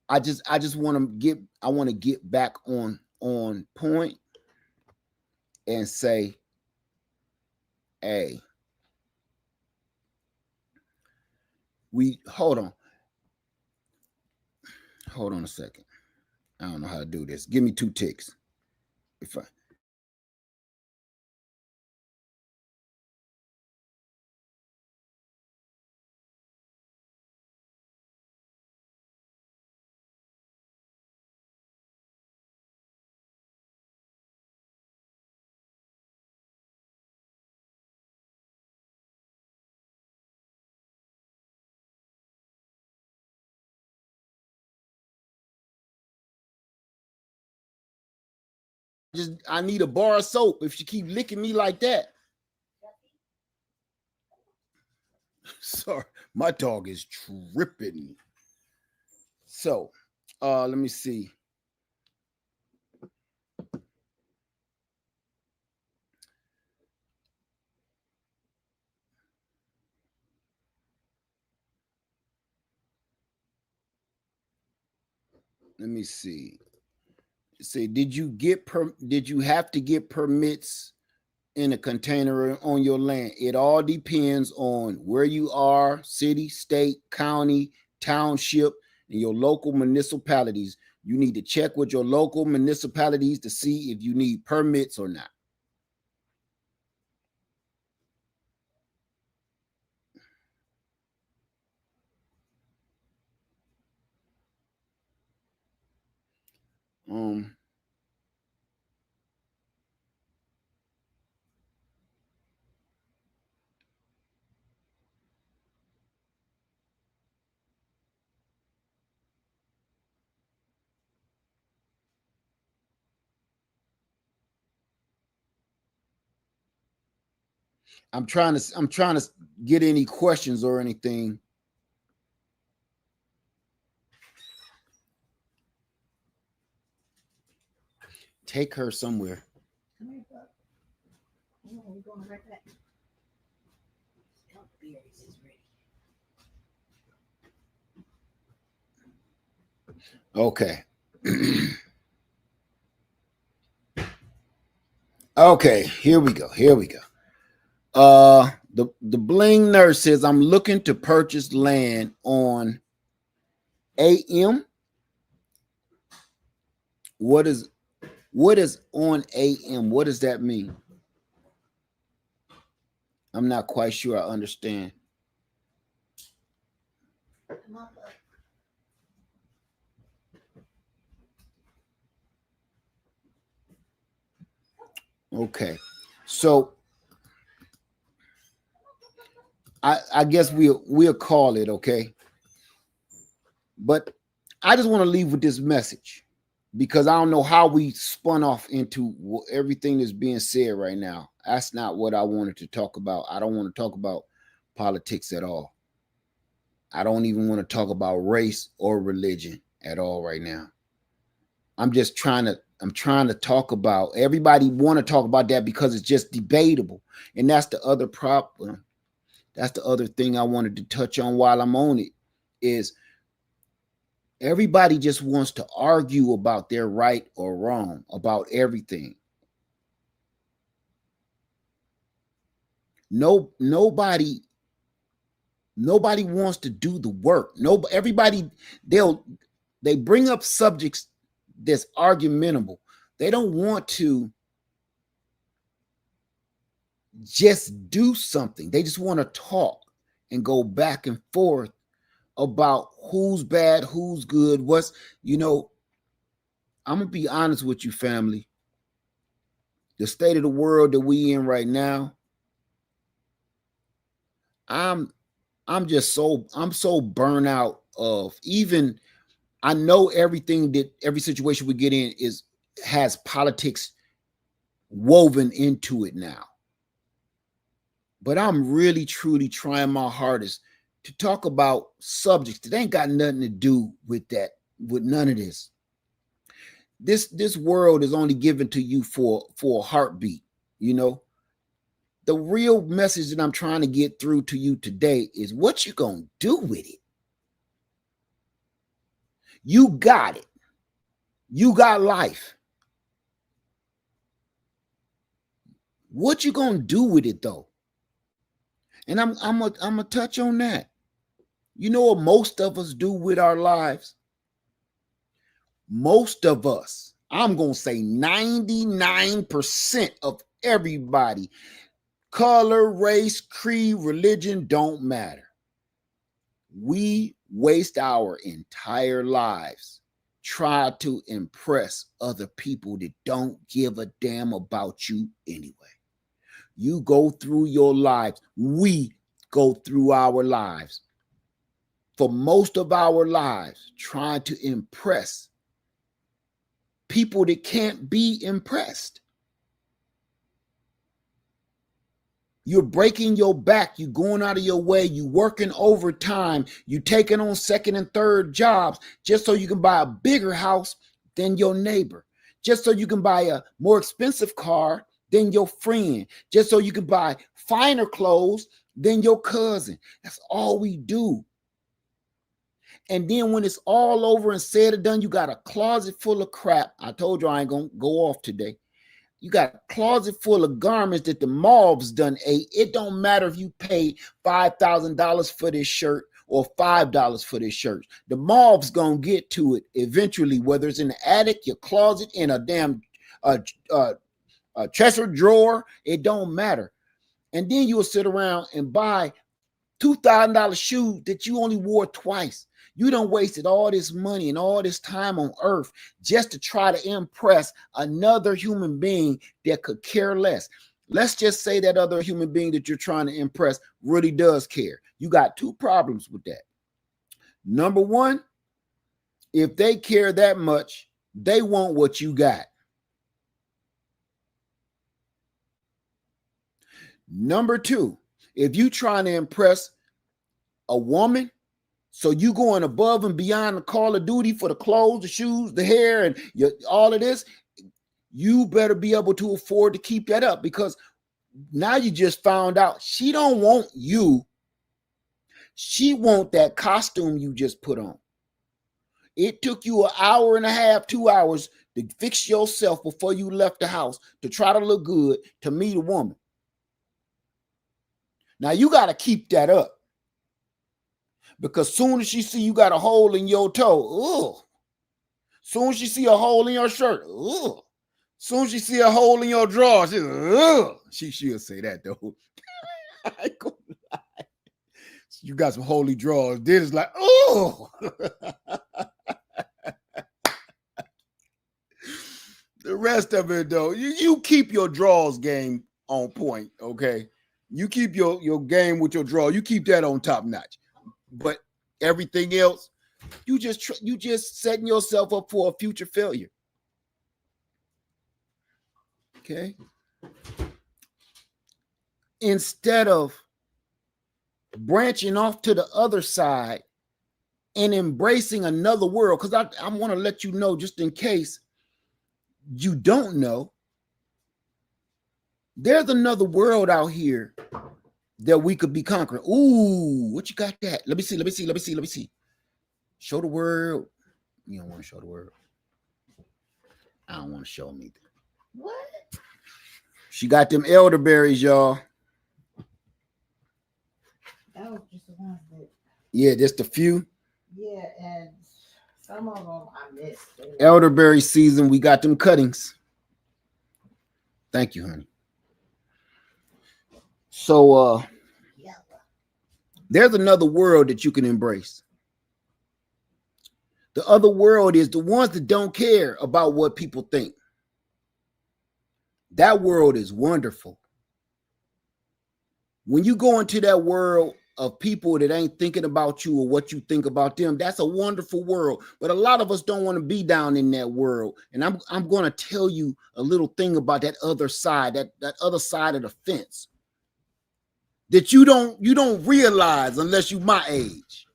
I just want to get back on point and say, hey, we hold on a second. I don't know how to do this. Give me 2 ticks. If I I need a bar of soap if she keep licking me like that. Sorry, my dog is tripping. So, let me see. Let me see. Say, did you have to get permits in a container on your land? It all depends on where you are, city, state, county, township, and your local municipalities. You need to check with your local municipalities to see if you need permits or not. Um, I'm trying to get any questions or anything. Take her somewhere. Okay. Okay, here we go. Here we go. The bling nurse says I'm looking to purchase land on AM. What is on AM? What does that mean? I'm not quite sure I understand. Okay. So I guess we'll call it, okay. But I just want to leave with this message. because I don't know how we spun off into everything that's being said right now. That's not what I wanted to talk about. I don't want to talk about politics at all. I don't even want to talk about race or religion at all right now. I'm trying to talk about, everybody want to talk about that because it's just debatable. And that's the other problem. That's the other thing I wanted to touch on while I'm on it is everybody just wants to argue about their right or wrong about everything. Nobody wants to do the work. Everybody they bring up subjects that's argumentable. They don't want to just do something. They just want to talk and go back and forth about who's bad, who's good, what's, I'm going to be honest with you, family. The state of the world that we in right now, I'm so burnt out of, even I know everything that every situation we get in has politics woven into it now. But I'm really truly trying my hardest to talk about subjects that ain't got nothing to do with that, with none of this. This world is only given to you for a heartbeat, The real message that I'm trying to get through to you today is what you gonna do with it. You got it. You got life. What you gonna do with it though? And I'm gonna touch on that. You know what most of us do with our lives? Most of us, I'm gonna say 99% of everybody, color, race, creed, religion, don't matter. We waste our entire lives trying to impress other people that don't give a damn about you anyway. You go through your lives. We go through our lives. For most of our lives, trying to impress people that can't be impressed. You're breaking your back. You're going out of your way. You're working overtime. You're taking on second and third jobs just so you can buy a bigger house than your neighbor. Just so you can buy a more expensive car than your friend. Just so you can buy finer clothes than your cousin. That's all we do. And then when it's all over and said and done, you got a closet full of crap. I told you I ain't going to go off today. You got a closet full of garments that the moths done ate. It don't matter if you paid $5,000 for this shirt or $5 for this shirt. The moths gonna get to it eventually, whether it's in the attic, your closet, in a damn dresser drawer. It don't matter. And then you'll sit around and buy $2,000 shoes that you only wore twice. You done wasted all this money and all this time on earth just to try to impress another human being that could care less. Let's just say that other human being that you're trying to impress really does care. You got two problems with that. Number one, if they care that much, they want what you got. Number two, if you trying to impress a woman, so you going above and beyond the call of duty for the clothes, the shoes, the hair, and all of this, you better be able to afford to keep that up, because now you just found out she don't want you. She want that costume you just put on. It took you an hour and a half, 2 hours to fix yourself before you left the house to try to look good to meet a woman. Now you got to keep that up. Because soon as she see you got a hole in your toe, ugh. Soon as she see a hole in your shirt, ugh. Soon as she see a hole in your drawers, ugh. She'll say that though. I ain't gonna lie. You got some holy drawers. Then it's like, oh. The rest of it though, you keep your drawers game on point, okay? You keep your game with your draw. You keep that on top notch. But everything else, you just setting yourself up for a future failure. Okay. Instead of branching off to the other side and embracing another world, because I want to let you know, just in case you don't know, there's another world out here that we could be conquering. Ooh, what you got that? Let me see, let me see, let me see, let me see. Show the world. You don't want to show the world. I don't want to show them either. What? She got them elderberries, y'all. That was just the ones that. Yeah, just a few. Yeah, and some of them I missed. Elderberry season, we got them cuttings. Thank you, honey. So there's another world that you can embrace. The other world is the ones that don't care about what people think. That world is wonderful. When you go into that world of people that ain't thinking about you or what you think about them, that's a wonderful world. But a lot of us don't want to be down in that world. And I'm going to tell you a little thing about that other side, that other side of the fence that you don't realize unless you my age.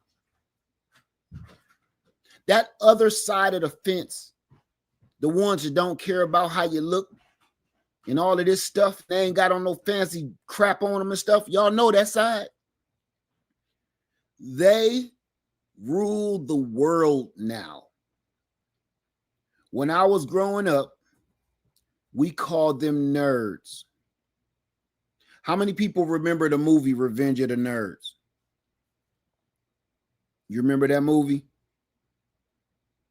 That other side of the fence, the ones that don't care about how you look and all of this stuff, they ain't got on no fancy crap on them and stuff. Y'all know that side. They rule the world now. When I was growing up, we called them nerds. How many people remember the movie Revenge of the Nerds? You remember that movie?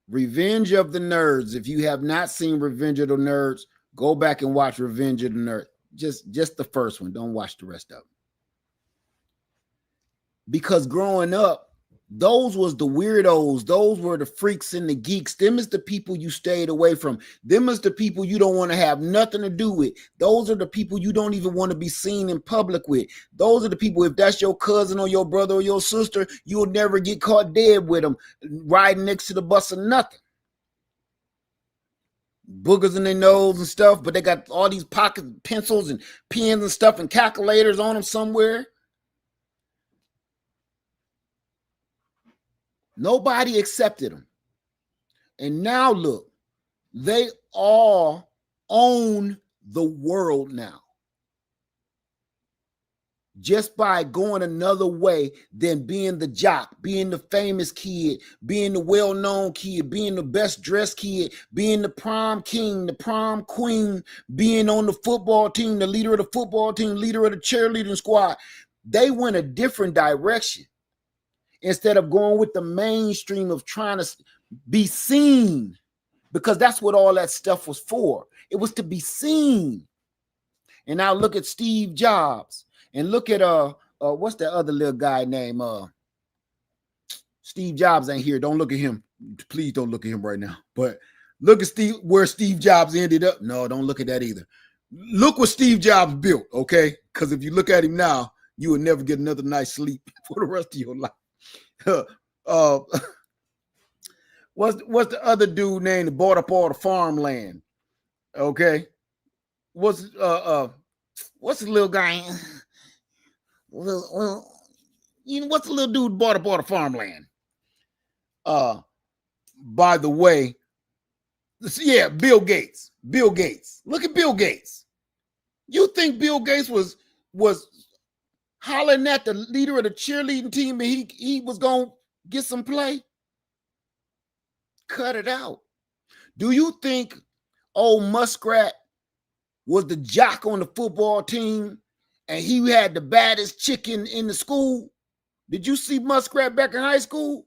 Revenge of the Nerds. If you have not seen Revenge of the Nerds, go back and watch Revenge of the Nerds. Just the first one. Don't watch the rest of them. Because growing up, those was the weirdos. Those were the freaks and the geeks. Them is the people you stayed away from. Them is the people you don't want to have nothing to do with. Those are the people you don't even want to be seen in public with. Those are the people, if that's your cousin or your brother or your sister, you'll never get caught dead with them riding next to the bus or nothing. Boogers in their nose and stuff, but they got all these pocket pencils and pens and stuff and calculators on them somewhere. Nobody accepted them. And now look, they all own the world now. Just by going another way than being the jock, being the famous kid, being the well-known kid, being the best dressed kid, being the prom king, the prom queen, being on the football team, the leader of the football team, leader of the cheerleading squad. They went a different direction. Instead of going with the mainstream of trying to be seen, because that's what all that stuff was for. It was to be seen. And now look at Steve Jobs and look at what's that other little guy named Steve Jobs ain't here. Don't look at him. Please don't look at him right now. But look at where Steve Jobs ended up. No, don't look at that either. Look what Steve Jobs built, okay? Because if you look at him now, you will never get another night's sleep for the rest of your life. What's the other dude name that bought up all the farmland? Okay, what's the little guy? Well, you know, what's the little dude bought up all the farmland? By the way, yeah, Bill Gates. Bill Gates. Look at Bill Gates. You think Bill Gates was hollering at the leader of the cheerleading team and he was going to get some play? Cut it out. Do you think old Muskrat was the jock on the football team and he had the baddest chicken in the school? Did you see Muskrat back in high school?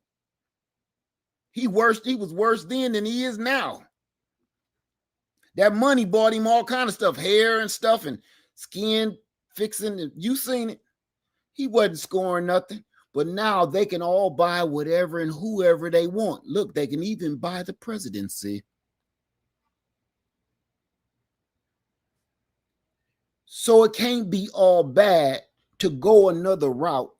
He was worse then than he is now. That money bought him all kind of stuff, hair and stuff and skin fixing. You seen it. He wasn't scoring nothing, but now they can all buy whatever and whoever they want. Look, they can even buy the presidency. So it can't be all bad to go another route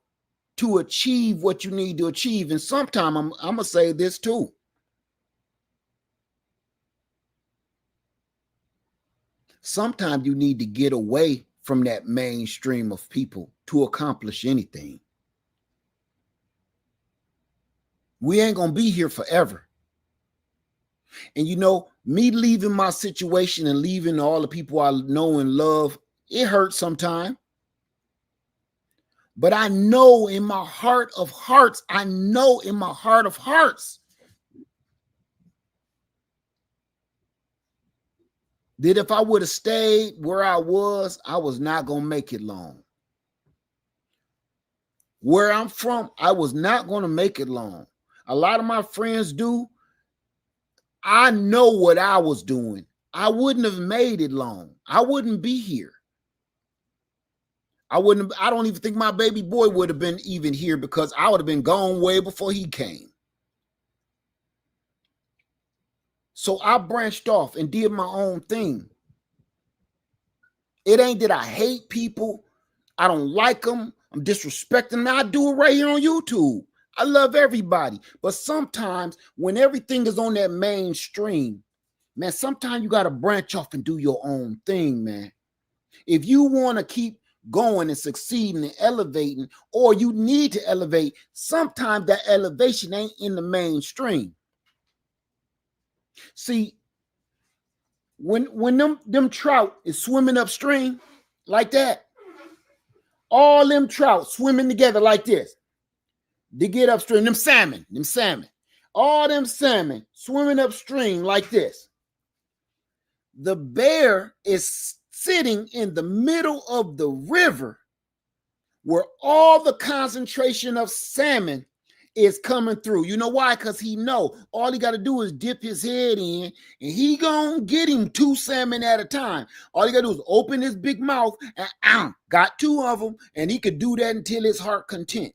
to achieve what you need to achieve. And sometime I'm going to say this too. Sometimes you need to get away from that mainstream of people to accomplish anything. We ain't going to be here forever. And me leaving my situation and leaving all the people I know and love, it hurts sometimes. But I know in my heart of hearts, that if I would have stayed where I was not going to make it long. Where I'm from, I was not going to make it long. A lot of my friends do. I know what I was doing. I wouldn't have made it long. I wouldn't be here. I don't even think my baby boy would have been even here, because I would have been gone way before he came. So I branched off and did my own thing. It ain't that I hate people. I don't like them. I'm disrespecting them. I do it right here on YouTube. I love everybody. But sometimes when everything is on that mainstream, man, sometimes you got to branch off and do your own thing, man. If you want to keep going and succeeding and elevating, or you need to elevate, sometimes that elevation ain't in the mainstream. See, when them trout is swimming upstream like that, all them trout swimming together like this, they get upstream, them salmon, all them salmon swimming upstream like this. The bear is sitting in the middle of the river where all the concentration of salmon is coming through. You know why? Because he know all he got to do is dip his head in, and he gonna get him 2 salmon at a time. All he got to do is open his big mouth and got 2 of them, and he could do that until his heart content.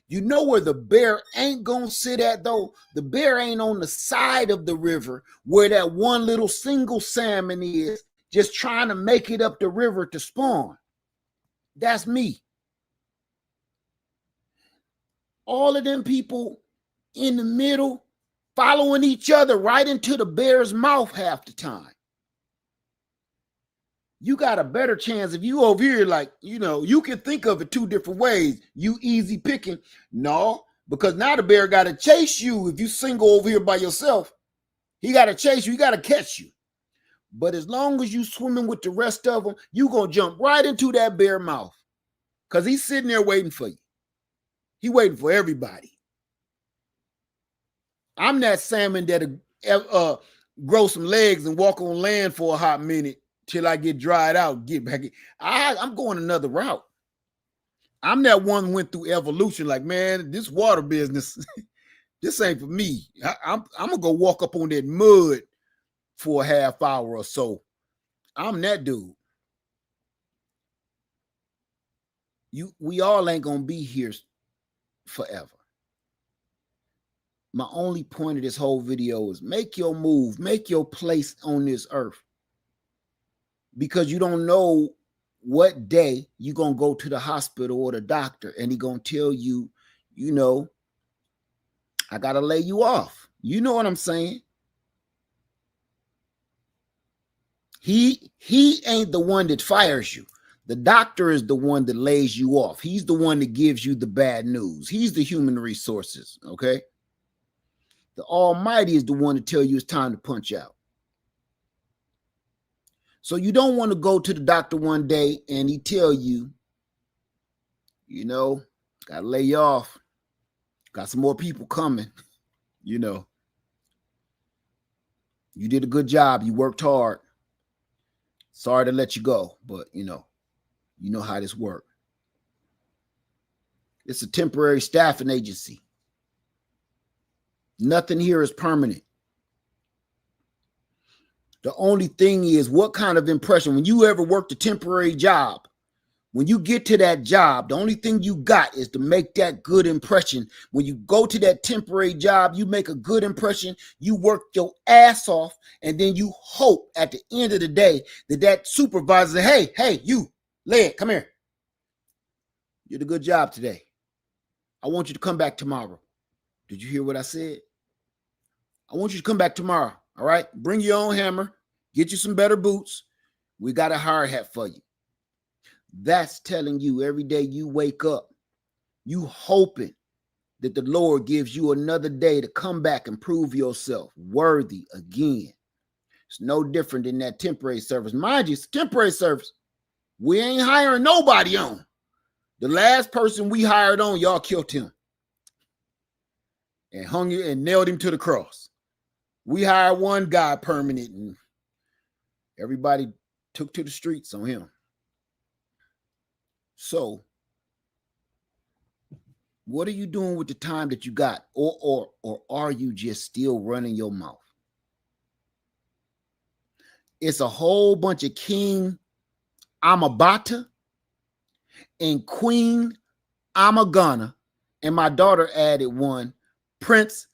You know where the bear ain't gonna sit at though? The bear ain't on the side of the river where that one little single salmon is, just trying to make it up the river to spawn. That's me. All of them people in the middle following each other right into the bear's mouth half the time. You got a better chance if you over here, like, you can think of it 2 different ways. You easy picking. No, because now the bear got to chase you. If you single over here by yourself, he got to chase you. He got to catch you. But as long as you swimming with the rest of them, you going to jump right into that bear mouth, because he's sitting there waiting for you. He waiting for everybody. I'm that salmon that'll grow some legs and walk on land for a hot minute till I get dried out, get back in. I'm going another route. I'm that one who went through evolution, like, man, this water business, this ain't for me. I'm going to go walk up on that mud for a half hour or so. I'm that dude. We all ain't going to be here forever. My only point of this whole video is make your move, make your place on this earth, because you don't know what day you're going to go to the hospital or the doctor and he going to tell you, I got to lay you off. You know what I'm saying? He ain't the one that fires you. The doctor is the one that lays you off. He's the one that gives you the bad news. He's the human resources, okay? The Almighty is the one to tell you it's time to punch out. So you don't want to go to the doctor one day and he tell you, got to lay you off. Got some more people coming. You did a good job. You worked hard. Sorry to let you go, but you know how this works. It's a temporary staffing agency. Nothing here is permanent. The only thing is, what kind of impression, when you ever worked a temporary job, when you get to that job, the only thing you got is to make that good impression. When you go to that temporary job, you make a good impression, you work your ass off, and then you hope at the end of the day that supervisor, hey, you, Led, come here. You did a good job today. I want you to come back tomorrow. Did you hear what I said? I want you to come back tomorrow, all right? Bring your own hammer, get you some better boots, We got a hard hat for you. That's telling you every day you wake up, you hoping that the Lord gives you another day to come back and prove yourself worthy again. It's no different than that temporary service. Mind you, it's a temporary service. We ain't hiring nobody on. The last person we hired on, y'all killed him and hung him and nailed him to the cross. We hired one guy permanent and everybody took to the streets on him. So, what are you doing with the time that you got? Or are you just still running your mouth? It's a whole bunch of King Amabata and Queen Amagana, and my daughter added one, Prince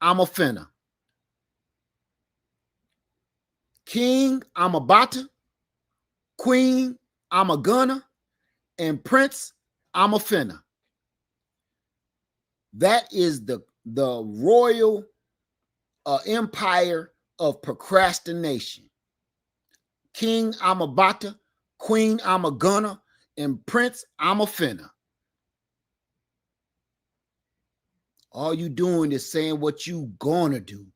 Amafena. King Amabata, Queen Amagana, and Prince Amafena. That is the royal empire of procrastination. King Amabata, Queen Amagana, and Prince Amafena. All you doing is saying what you gonna do,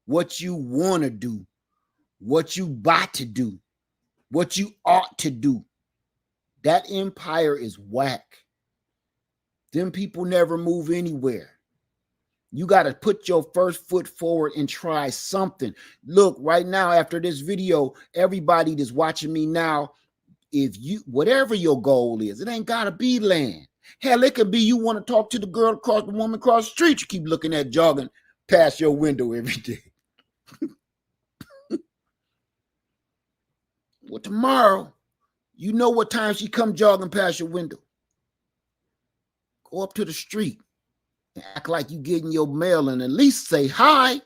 what you want to do, what you about to do, what you ought to do. That empire is whack. Them people never move anywhere. You got to put your first foot forward and try something. Look, right now, after this video, everybody that's watching me now, if you, whatever your goal is, it ain't got to be land. Hell, it could be you want to talk to the girl across the woman across the street. You keep looking at jogging past your window every day. Well, tomorrow, you know what time she come jogging past your window. Go up to the street and act like you getting your mail and at least say hi.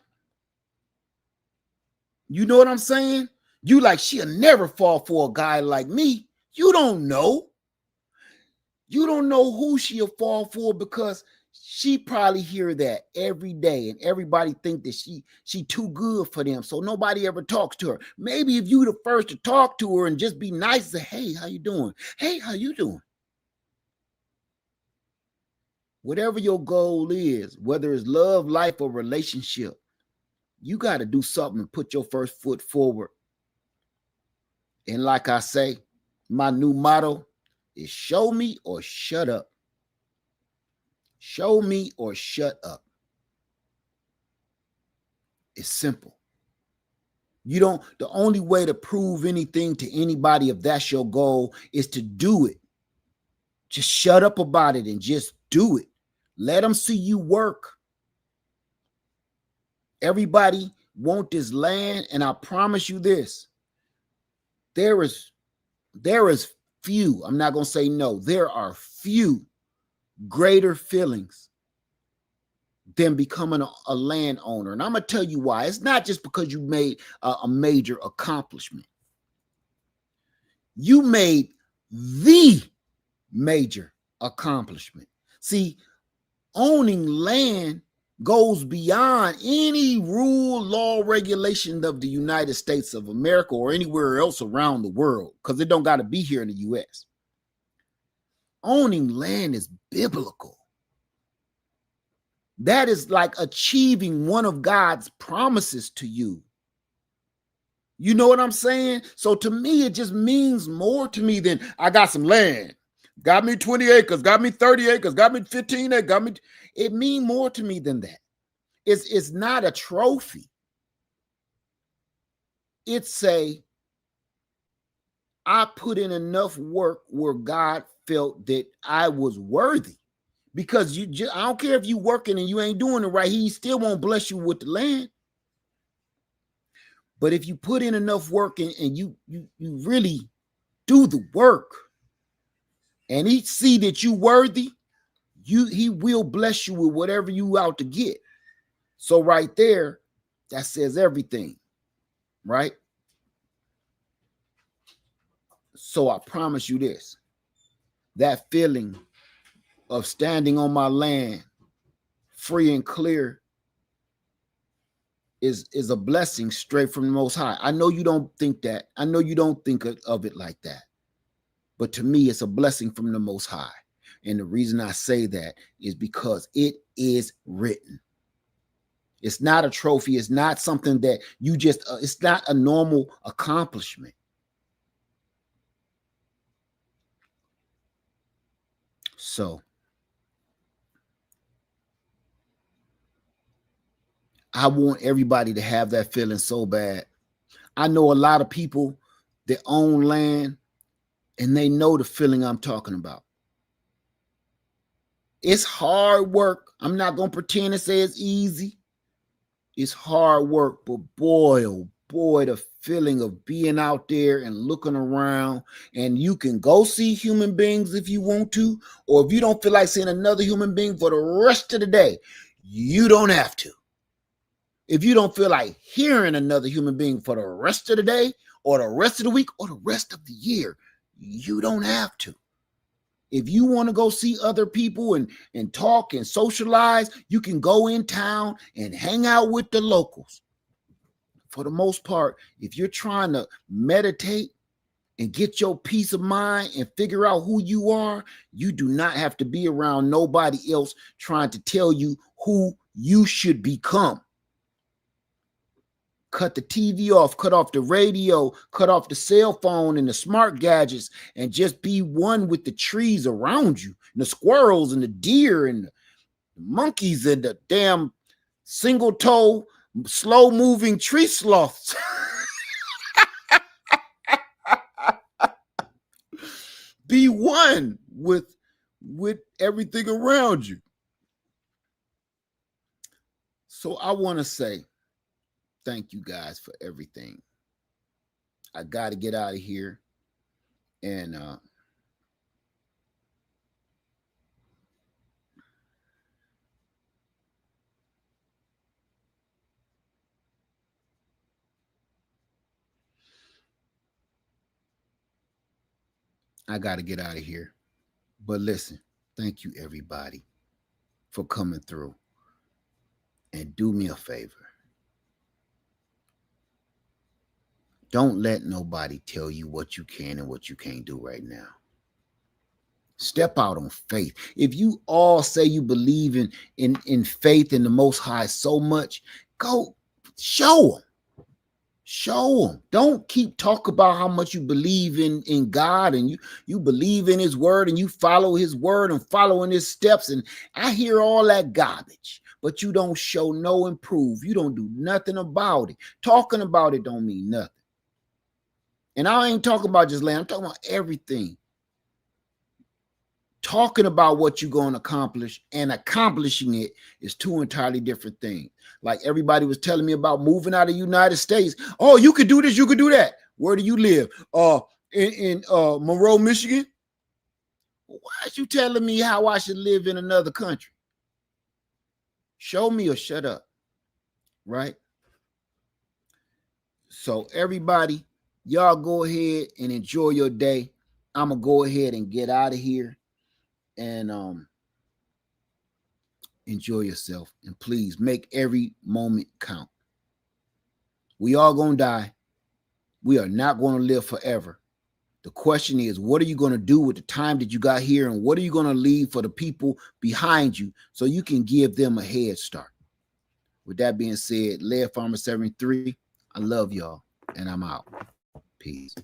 You know what I'm saying? You like, she'll never fall for a guy like me. You don't know. You don't know who she'll fall for because she probably hear that every day and everybody think that she too good for them. So nobody ever talks to her. Maybe if you the first to talk to her and just be nice, say, hey, how you doing? Hey, how you doing? Whatever your goal is, whether it's love, life, or relationship, you got to do something and put your first foot forward. And like I say, my new motto is show me or shut up. Show me or shut up. It's simple. You don't, the only way to prove anything to anybody if that's your goal is to do it. Just shut up about it and just do it. Let them see you work. Everybody want this land, and I promise you this. There is few, I'm not going to say no, there are few greater feelings than becoming a landowner. And I'm going to tell you why. It's not just because you made a major accomplishment. You made the major accomplishment. See, owning land goes beyond any rule, law, regulation of the United States of America or anywhere else around the world, because it don't got to be here in the U.S. Owning land is biblical. That is like achieving one of God's promises to you. You know what I'm saying? So to me, it just means more to me than I got some land. Got me 20 acres, got me 30 acres, got me 15 acres, got me. It means more to me than that. It's not a trophy. It's I put in enough work where God felt that I was worthy. Because I don't care if you working and you ain't doing it right, he still won't bless you with the land. But if you put in enough work and you really do the work, and he see that you worthy, he will bless you with whatever you out to get. So right there, that says everything, right? So I promise you this, that feeling of standing on my land free and clear is a blessing straight from the Most High. I know you don't think that. I know you don't think of it like that. But to me, it's a blessing from the Most High. And the reason I say that is because it is written. It's not a trophy. It's not something that you just, it's not a normal accomplishment. So I want everybody to have that feeling so bad. I know a lot of people that own land and they know the feeling I'm talking about. It's hard work. I'm not going to pretend to say it's easy. It's hard work, but boy, oh boy, the feeling of being out there and looking around, and you can go see human beings if you want to, or if you don't feel like seeing another human being for the rest of the day, you don't have to. If you don't feel like hearing another human being for the rest of the day, or the rest of the week, or the rest of the year, you don't have to. If you want to go see other people and talk and socialize, you can go in town and hang out with the locals. For the most part, if you're trying to meditate and get your peace of mind and figure out who you are, you do not have to be around nobody else trying to tell you who you should become. Cut the TV off, cut off the radio, cut off the cell phone and the smart gadgets, and just be one with the trees around you, and the squirrels and the deer and the monkeys and the damn single toe, slow moving tree sloths. Be one with everything around you. So I want to say thank you guys for everything. I got to get out of here, and I got to get out of here. But listen, thank you everybody for coming through. And do me a favor. Don't let nobody tell you what you can and what you can't do right now. Step out on faith. If you all say you believe in faith in the Most High so much, go show them. Show them. Don't keep talking about how much you believe in God and you believe in his word and you follow his word and following his steps. And I hear all that garbage, but you don't show no improve. You don't do nothing about it. Talking about it don't mean nothing. And I ain't talking about just land. I'm talking about everything. Talking about what you're going to accomplish and accomplishing it is two entirely different things. Like everybody was telling me about moving out of the United States. Oh, you could do this, you could do that. Where do you live? In Monroe, Michigan. Why are you telling me how I should live in another country? Show me or shut up. Right? So everybody, y'all go ahead and enjoy your day. I'm gonna go ahead and get out of here. And enjoy yourself, and please make every moment count. We all gonna die. We are not going to live forever. The question is, what are you going to do with the time that you got here, and what are you going to leave for the people behind you so you can give them a head start? With that being said, Lead Farmer 73, I love y'all, and I'm out. Peace.